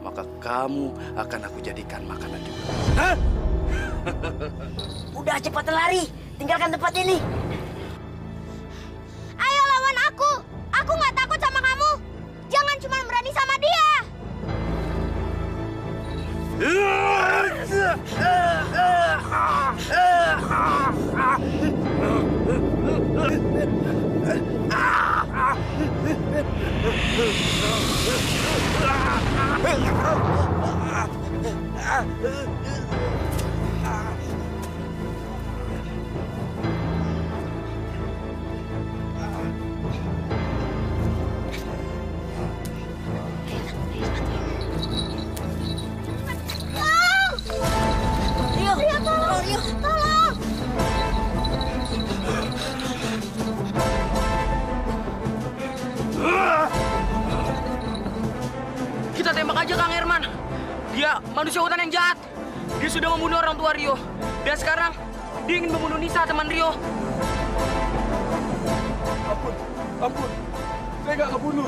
maka kamu akan aku jadikan makanan juga. Hah? Udah cepat lari. Tinggalkan tempat ini. Ayo lawan aku. Aku nggak takut sama kamu. Jangan cuma berani sama dia. Kita tembak aja Kang Herman. Dia manusia hutan yang jahat. Dia sudah membunuh orang tua Rio. Dan sekarang dia ingin membunuh Nisa, teman Rio. Ampun. Saya nggak ngebunuh.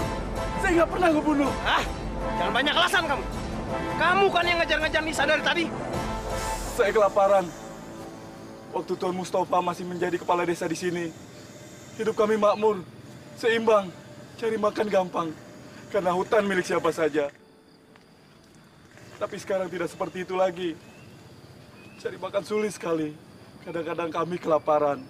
Saya nggak pernah ngebunuh. Jangan banyak alasan kamu. Kamu kan yang ngejar-ngejar Nisa dari tadi. Saya kelaparan. Waktu Tuan Mustafa masih menjadi kepala desa di sini, hidup kami makmur, seimbang, cari makan gampang, karena hutan milik siapa saja. Tapi sekarang tidak seperti itu lagi. Cari makan sulit sekali. Kadang-kadang kami kelaparan.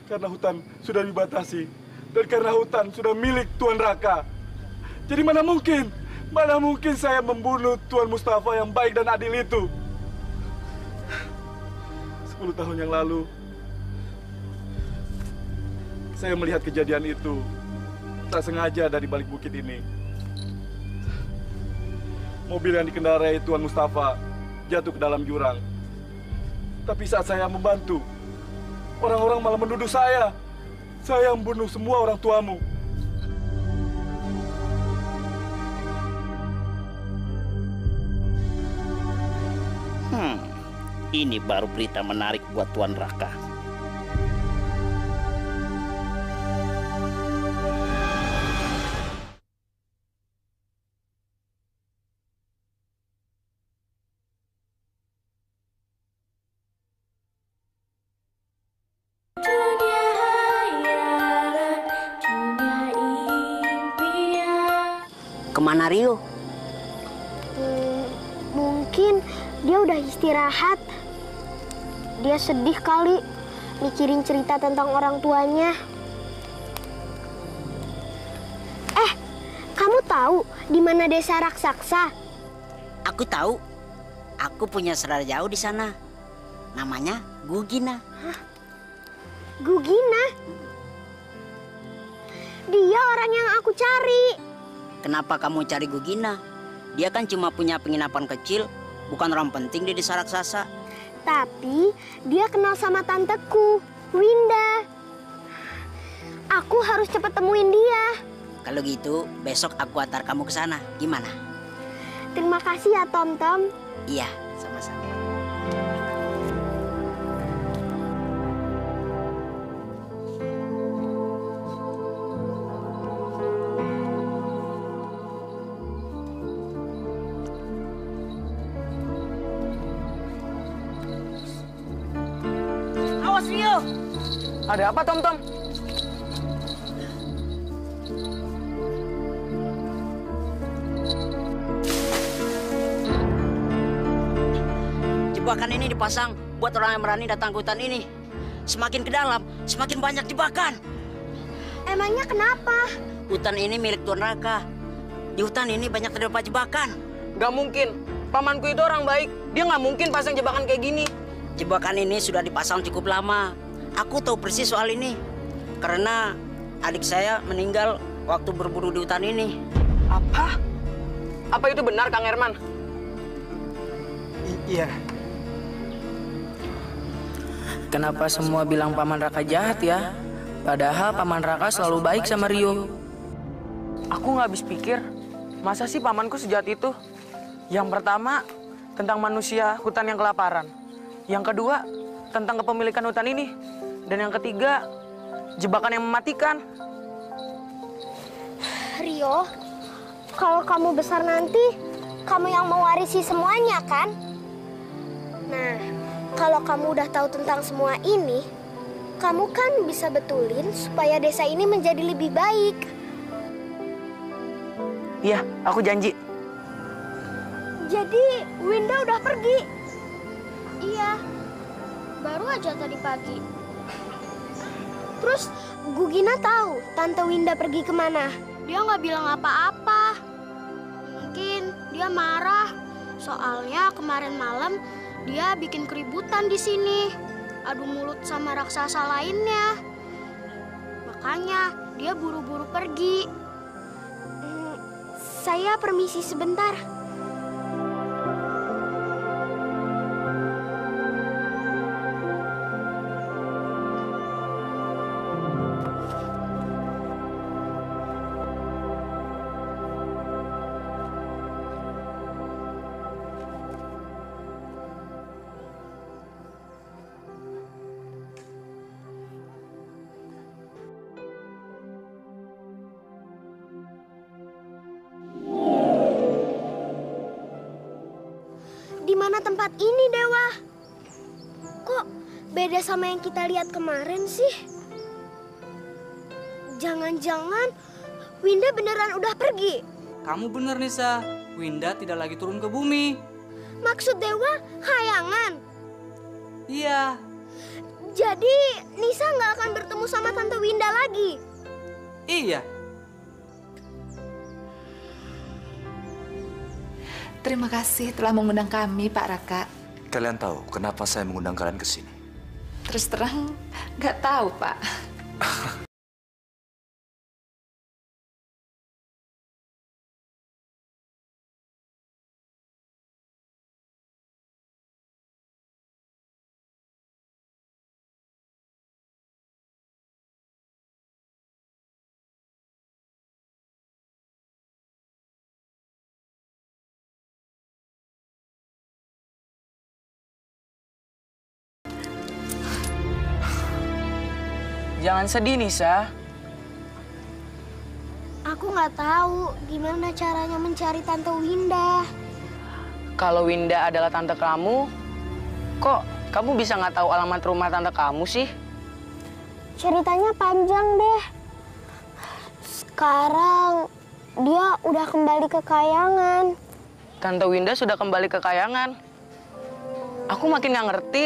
Karena hutan sudah dibatasi. Dan karena hutan sudah milik Tuan Raka. Jadi mana mungkin saya membunuh Tuan Mustafa yang baik dan adil itu. 10 tahun yang lalu, saya melihat kejadian itu. Tak sengaja dari balik bukit ini. Mobil yang dikendarai Tuan Mustafa jatuh ke dalam jurang. Tapi saat saya membantu, orang-orang malah menuduh saya. Saya membunuh semua orang tuamu. Ini baru berita menarik buat Tuan Raka. Kemana Rio? Mungkin dia udah istirahat. Dia sedih kali mikirin cerita tentang orang tuanya. Kamu tahu di mana desa raksasa? Aku tahu. Aku punya saudara jauh di sana. Namanya Gugina. Gugina? Dia orang yang aku cari. Kenapa kamu cari Gugina? Dia kan cuma punya penginapan kecil, bukan orang penting di desa raksasa. Tapi dia kenal sama tanteku, Winda. Aku harus cepat temuin dia. Kalau gitu, besok aku antar kamu ke sana. Gimana? Terima kasih ya, Tom-Tom. Iya, sama-sama. Awas, Rio! Ada apa, Tom-Tom? Jebakan ini dipasang buat orang yang berani datang ke hutan ini. Semakin ke dalam, semakin banyak jebakan. Emangnya kenapa? Hutan ini milik Tuan Raka. Di hutan ini banyak terdapat jebakan. Gak mungkin. Pamanku itu orang baik. Dia nggak mungkin pasang jebakan kayak gini. Jebakan ini sudah dipasang cukup lama. Aku tahu persis soal ini. Karena adik saya meninggal waktu berburu di hutan ini. Apa? Apa itu benar, Kang Herman? Iya. Kenapa semua bilang Paman Raka jahat ya? Padahal Paman Raka selalu baik sama Rio. Aku nggak habis pikir, masa sih pamanku sejahat itu? Yang pertama, tentang manusia hutan yang kelaparan. Yang kedua, tentang kepemilikan hutan ini. Dan yang ketiga, jebakan yang mematikan. Rio, kalau kamu besar nanti, kamu yang mewarisi semuanya kan? Nah, kalau kamu udah tahu tentang semua ini, kamu kan bisa betulin supaya desa ini menjadi lebih baik. Iya, aku janji. Jadi, Winda udah pergi? Iya, baru aja tadi pagi. Terus, Gugina tahu Tante Winda pergi kemana? Dia nggak bilang apa-apa. Mungkin dia marah. Soalnya kemarin malam dia bikin keributan di sini. Adu mulut sama raksasa lainnya. Makanya dia buru-buru pergi. Saya permisi sebentar. tempat ini, Dewa. Kok beda sama yang kita lihat kemarin sih? Jangan-jangan Winda beneran udah pergi? Kamu bener, Nisa. Winda tidak lagi turun ke bumi. Maksud Dewa, khayangan? Iya. Jadi Nisa nggak akan bertemu sama Tante Winda lagi? Iya. Terima kasih telah mengundang kami, Pak Raka. Kalian tahu kenapa saya mengundang kalian ke sini? Terus terang, nggak tahu, Pak. Jangan sedih, Nisa. Aku nggak tahu gimana caranya mencari Tante Winda. Kalau Winda adalah tante kamu, kok kamu bisa nggak tahu alamat rumah tante kamu sih? Ceritanya panjang deh. Sekarang dia udah kembali ke kayangan. Tante Winda sudah kembali ke kayangan. Aku makin nggak ngerti.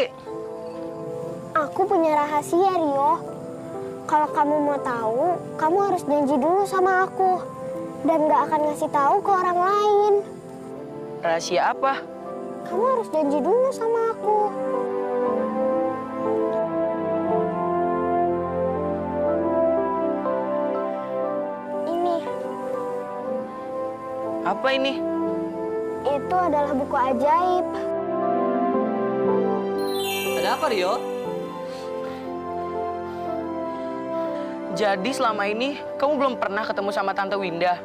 Aku punya rahasia, Rio. Kalau kamu mau tahu, kamu harus janji dulu sama aku. Dan gak akan ngasih tahu ke orang lain. Rahasia apa? Kamu harus janji dulu sama aku. Ini. Apa ini? Itu adalah buku ajaib. Ada apa, Rio? Jadi selama ini kamu belum pernah ketemu sama Tante Winda?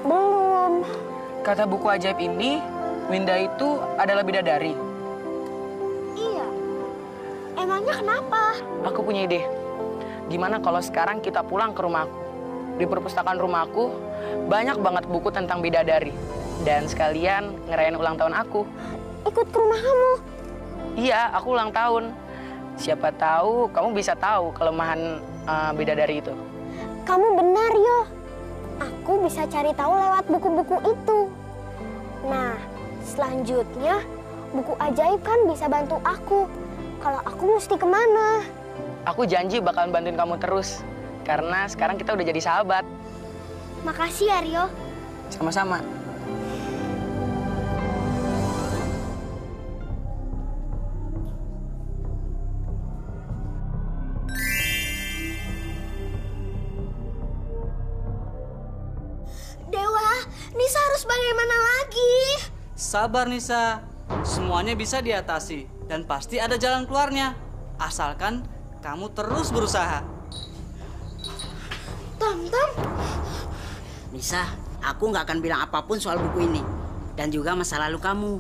Belum. Kata buku ajaib ini, Winda itu adalah bidadari. Iya. Emangnya kenapa? Aku punya ide. Gimana kalau sekarang kita pulang ke rumahku? Di perpustakaan rumahku, banyak banget buku tentang bidadari. Dan sekalian ngerayain ulang tahun aku. Ikut ke rumah kamu? Iya, aku ulang tahun. Siapa tahu kamu bisa tahu kelemahan bidadari itu. Kamu benar, Yo. Aku bisa cari tahu lewat buku-buku itu. Nah, selanjutnya buku ajaib kan bisa bantu aku. Kalau aku mesti kemana? Aku janji bakalan bantuin kamu terus. Karena sekarang kita udah jadi sahabat. Makasih ya, Rio. Sama-sama. Nisa harus bagaimana lagi? Sabar, Nisa. Semuanya bisa diatasi dan pasti ada jalan keluarnya. Asalkan kamu terus berusaha. Tom. Nisa, aku nggak akan bilang apapun soal buku ini. Dan juga masa lalu kamu.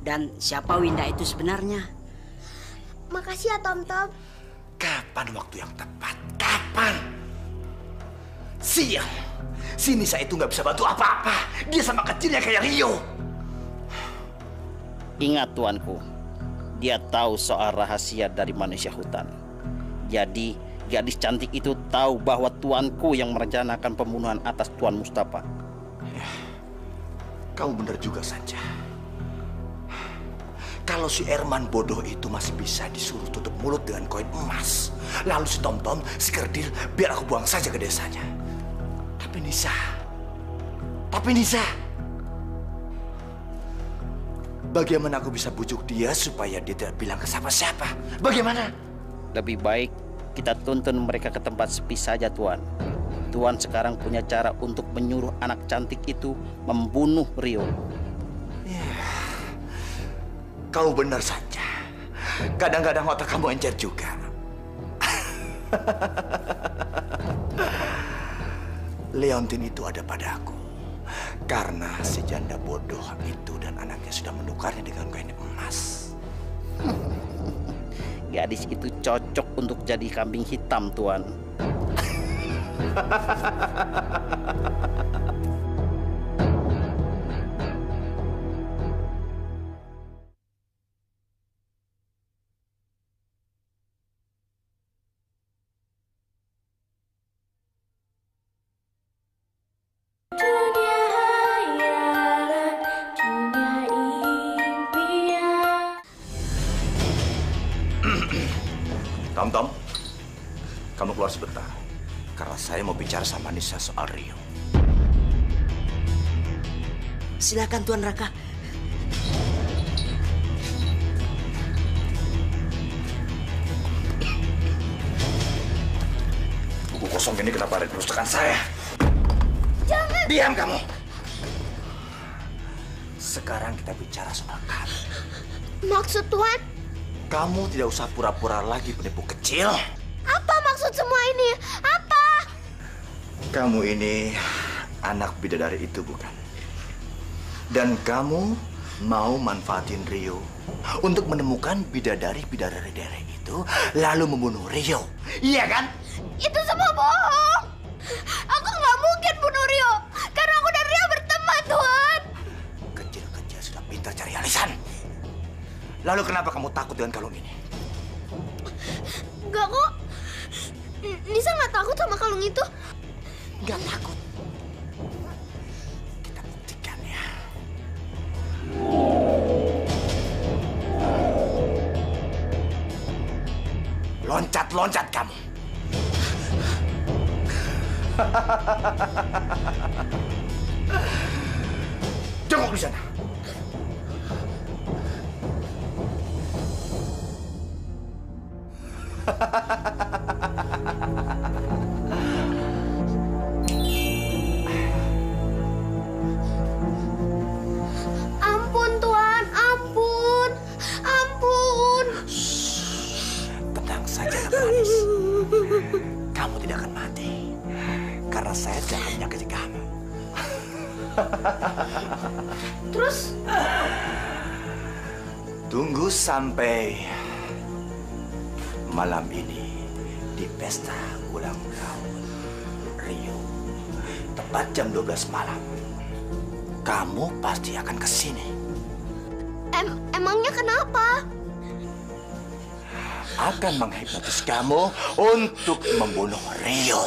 Dan siapa Winda itu sebenarnya. Makasih ya, Tom. Kapan waktu yang tepat? Kapan? Siang. Si Nisa itu nggak bisa bantu apa-apa. Dia sama kecilnya kayak Rio. Ingat tuanku, dia tahu soal rahasia dari manusia hutan. Jadi gadis cantik itu tahu bahwa tuanku yang merencanakan pembunuhan atas Tuan Mustafa. Ya, kamu benar juga, Sanja. Kalau si Herman bodoh itu masih bisa disuruh tutup mulut dengan koin emas. Lalu si Tom, si Kerdil, biar aku buang saja ke desanya. Tapi Nisa, bagaimana aku bisa bujuk dia supaya dia tidak bilang ke siapa-siapa? Bagaimana? Lebih baik kita tuntun mereka ke tempat sepi saja, Tuan. Tuan sekarang punya cara untuk menyuruh anak cantik itu membunuh Rio. Ya, kau benar saja. Kadang-kadang otak kamu encer juga. Leontin itu ada padaku karena si janda bodoh itu dan anaknya sudah menukarnya dengan koin emas. Gadis itu cocok untuk jadi kambing hitam, Tuan. keluar sebentar. Karena saya mau bicara sama Nisa soal Rio. Silakan Tuan Raka. Buku kosong ini kenapa ada di perpustakaan saya? Jangan! Diam kamu! Sekarang kita bicara soal kamu. Maksud Tuan? Kamu tidak usah pura-pura lagi penipu kecil. Apa maksud semua ini? Apa? Kamu ini anak bidadari itu bukan? Dan kamu mau manfaatin Rio untuk menemukan bidadari-bidadari itu lalu membunuh Rio. Iya kan? Itu semua bohong. Aku nggak mungkin bunuh Rio karena aku dan Rio berteman, Tuan. Kecil-kecil sudah pintar cari alisan. Lalu kenapa kamu takut dengan kalung ini? Enggak kok. Nisa nggak takut sama kalung itu. Nggak takut. Kita buktikan ya. Loncat-loncat kamu. Jongkok di sana. Ampun Tuan, ampun, ampun. Tenang saja, anak manis. Kamu tidak akan mati karena saya tidak akan menyakiti kamu. Terus? Tunggu sampai malam ini di pesta ulang tahun Rio. Tepat jam 12 malam. Kamu pasti akan ke sini. Emangnya kenapa? Akan menghipnotis kamu untuk membunuh Rio.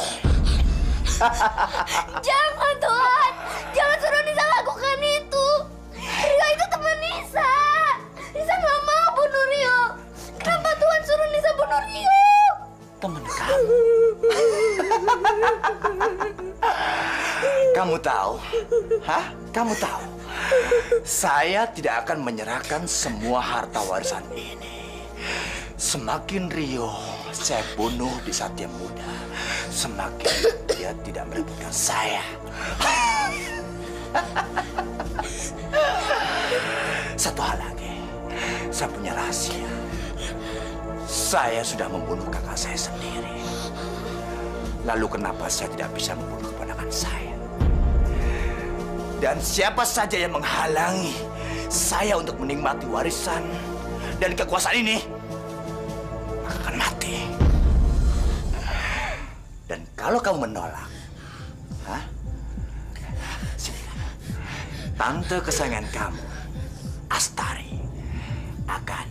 Jangan Tuan, jangan suruh Nisa lakukan itu. Rio itu teman Nisa. Nisa nggak mau bunuh Rio. Kenapa Tuan suruh Nisa bunuh Rio? Teman kamu. Kamu tahu? Hah? Kamu tahu? Saya tidak akan menyerahkan semua harta warisan ini. Semakin Rio saya bunuh di saat dia muda, semakin dia tidak merebutkan saya. Satu hal lagi, saya punya rahasia. Saya sudah membunuh kakak saya sendiri. Lalu kenapa saya tidak bisa membunuh keponakan saya? Dan siapa saja yang menghalangi saya untuk menikmati warisan dan kekuasaan ini, maka akan mati. Dan kalau kamu menolak, sini, tante kesayangan kamu, Astari, akan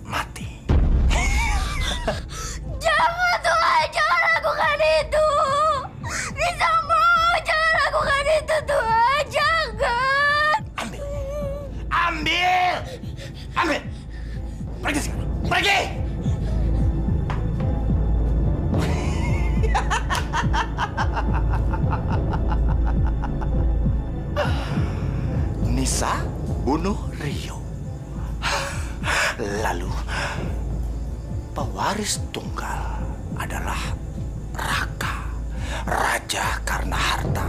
mati. Jangan Tuhan, jangan lakukan itu. Nisa mau, jangan lakukan itu Tuhan, jangan. Ambil! Ambil! Pergi sekarang, pergi! Nisa bunuh Rio. Lalu pewaris tunggal adalah Raka, raja karena harta.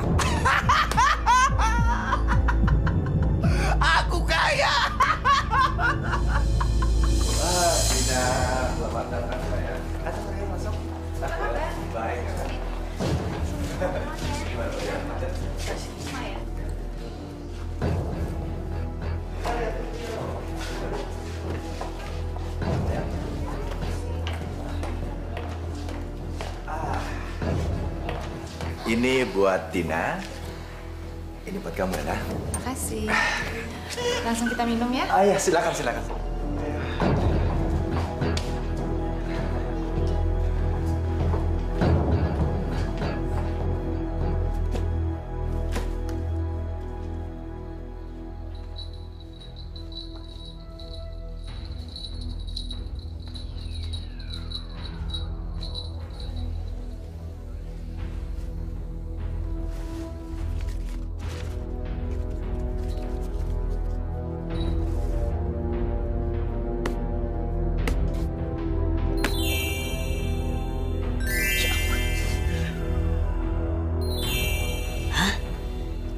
Aku kaya. Wah, Dina, selamat datang sayang. Masuk. Baik. Gimana ya? Ini buat Tina. Ini buat kamu, Ella. Makasih. Langsung kita minum ya? Ah ya, silakan, silakan.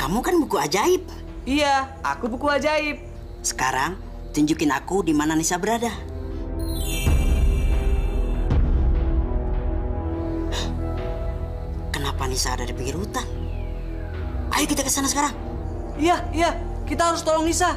Kamu kan buku ajaib. Iya, aku buku ajaib. Sekarang tunjukin aku di mana Nisa berada. Kenapa Nisa ada di pinggir hutan? Ayo kita ke sana sekarang. Iya, kita harus tolong Nisa.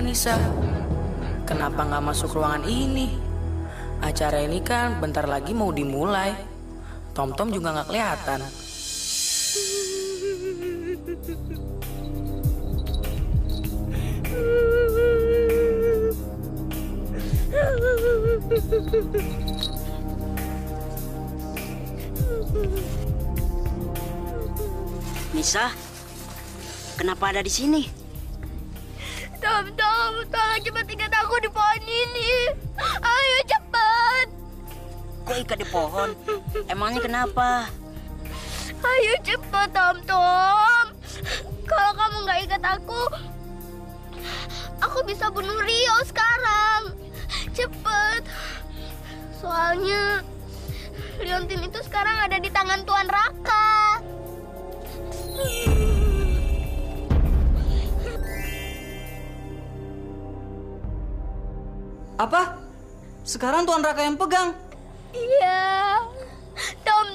Nisa, kenapa nggak masuk ruangan ini? Acara ini kan bentar lagi mau dimulai. Tom-Tom juga nggak kelihatan. Nisa, kenapa ada di sini? Tom, tolong cepat ikat aku di pohon ini. Ayo cepat. Kok ikat di pohon? Emangnya kenapa? Ayo cepat, Tom. Kalau kamu nggak ikat aku bisa bunuh Rio sekarang. Cepet. Soalnya Liontin itu sekarang ada di tangan Tuan Raka. Apa? Sekarang Tuan Raka yang pegang? Iya. Tom,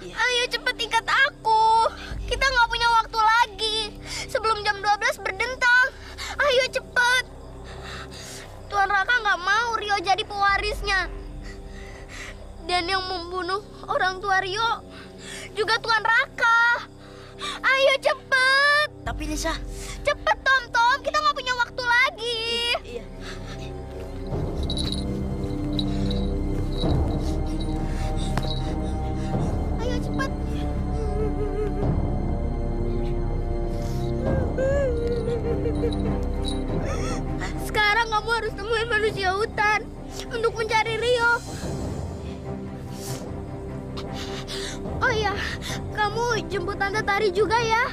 ayo cepet ikat aku. Kita nggak punya waktu lagi. Sebelum jam 12 berdentang. Ayo cepet. Tuan Raka nggak mau Rio jadi pewarisnya. Dan yang membunuh orang tua Rio juga Tuan Raka. Ayo cepet. Tapi Nisa, cepet Tom, kita nggak punya waktu lagi. Iya. Ayo cepet. Sekarang kamu harus temuin manusia hutan untuk mencari Rio. Oh iya, kamu jemput Tante Tari juga ya?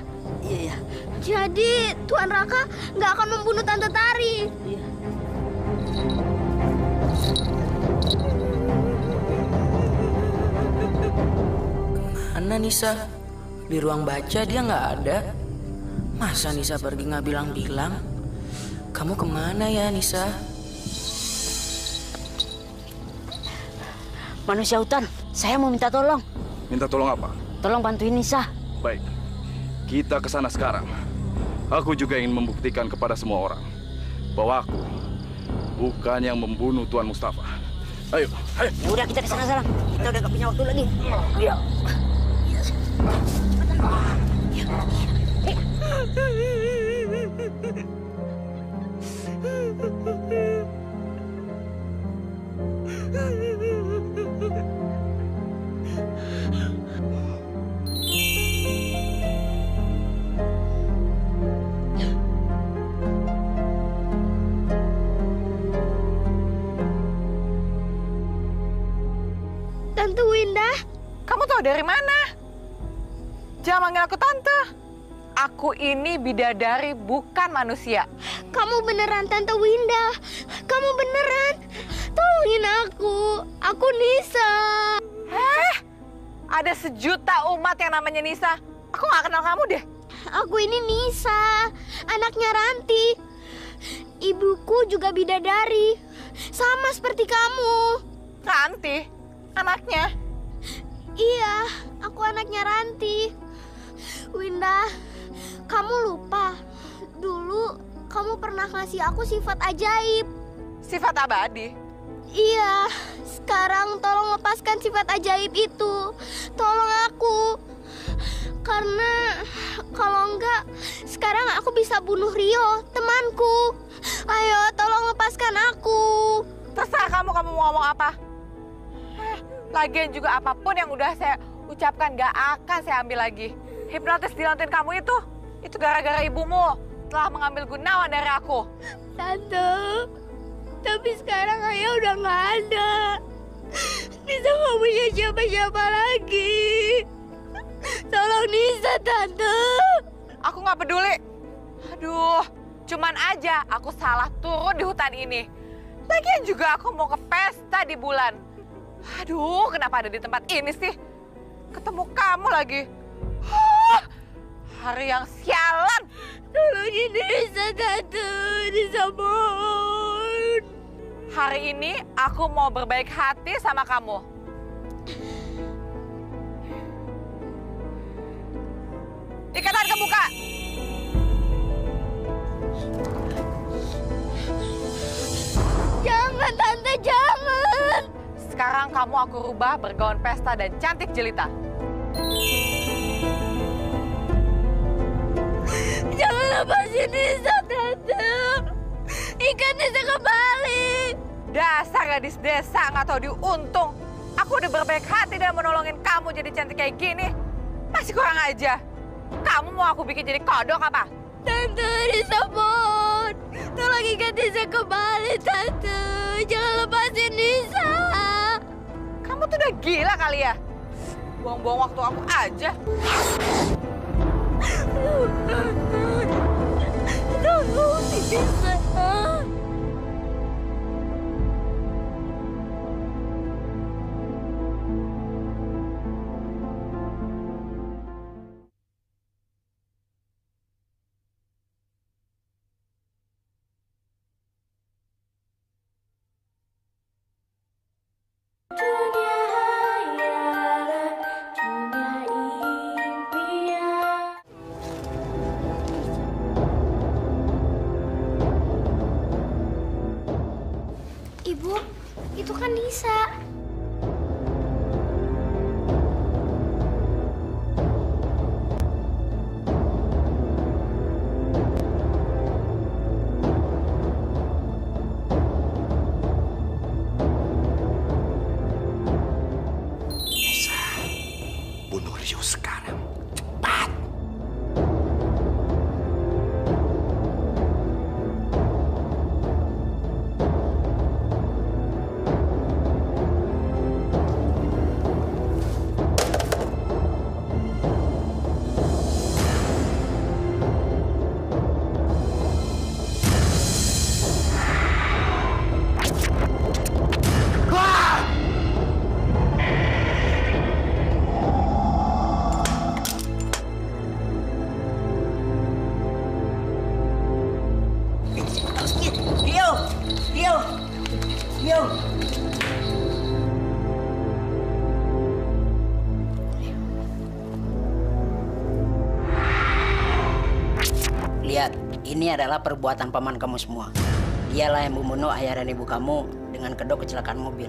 Iya. Jadi Tuan Raka nggak akan membunuh Tante Tari. Iya. Kemana Nisa? Di ruang baca dia nggak ada. Masa Nisa pergi nggak bilang-bilang? Kamu kemana ya Nisa? Manusia hutan, saya mau minta tolong. Minta tolong apa? Tolong bantuin Nisa. Baik, kita ke sana sekarang. Aku juga ingin membuktikan kepada semua orang bahwa aku bukan yang membunuh Tuan Mustafa. Ayo. Udah kita ke sana sekarang. Kita udah gak punya waktu lagi. Iya. Tante Winda, kamu tahu dari mana? Jangan manggil aku tante. Aku ini bidadari, bukan manusia. Kamu beneran Tante Winda. Kamu beneran. Tolongin aku. Aku Nisa. Ada sejuta umat yang namanya Nisa. Aku nggak kenal kamu deh. Aku ini Nisa, anaknya Ranti. Ibuku juga bidadari. Sama seperti kamu. Ranti? Anaknya? Iya, aku anaknya Ranti. Winda, kamu lupa. Dulu kamu pernah ngasih aku sifat ajaib. Sifat abadi? Iya, sekarang tolong lepaskan sifat ajaib itu. Tolong aku. Karena kalau enggak, sekarang aku bisa bunuh Rio, temanku. Ayo, tolong lepaskan aku. Terserah kamu mau ngomong apa. Lagian juga apapun yang udah saya Ucapkan gak akan saya ambil lagi. Hipnotis di lantai kamu itu gara-gara ibumu telah mengambil Gunawan dari aku. Tante, tapi sekarang ayah udah nggak ada. Nisa nggak punya siapa-siapa lagi. Tolong Nisa, Tante. Aku nggak peduli. Aduh, cuman aja aku salah turun di hutan ini. Lagian juga aku mau ke pesta di bulan. Aduh, kenapa ada di tempat ini sih? Ketemu kamu lagi. Hari yang sialan. Tolongin Nisa, Tante. Nisa mohon. Hari ini aku mau berbaik hati sama kamu. Ikatan kebuka. Jangan, Tante, jangan. Sekarang kamu aku rubah bergaun pesta dan cantik jelita. Jangan lepasin Nisa, Tante. Ikan Nisa kembali. Dasar gadis desa nggak tahu diuntung. Aku udah berbaik hati dan menolongin kamu jadi cantik kayak gini. Masih kurang aja. Kamu mau aku bikin jadi kodok apa? Tante, Nisa mohon. Tolong ikan Nisa kembali, Tante. Jangan lepasin Nisa. Kamu tuh udah gila kali ya? Buang-buang waktu aku aja. Tolong Nisa. Ibu, itu kan Nisa. Nisa, bunuh Rio sekarang. Cepat! Lihat, ini adalah perbuatan paman kamu semua. Dialah yang membunuh ayah dan ibu kamu dengan kedok kecelakaan mobil.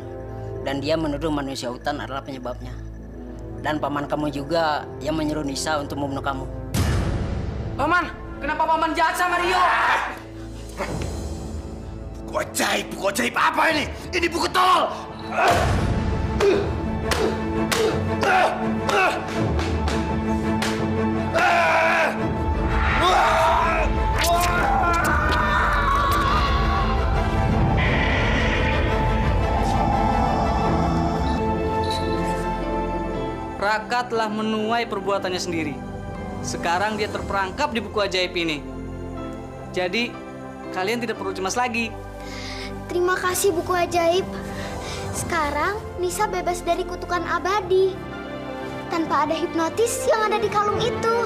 Dan dia menuduh manusia hutan adalah penyebabnya. Dan paman kamu juga yang menyuruh Nisa untuk membunuh kamu. Paman, kenapa paman jahat sama Rio? Buku ajaib apa ini? Ini buku tol! Raka telah menuai perbuatannya sendiri. Sekarang dia terperangkap di buku ajaib ini. Jadi, kalian tidak perlu cemas lagi. Terima kasih buku ajaib. Sekarang Nisa bebas dari kutukan abadi. Tanpa ada hipnotis yang ada di kalung itu.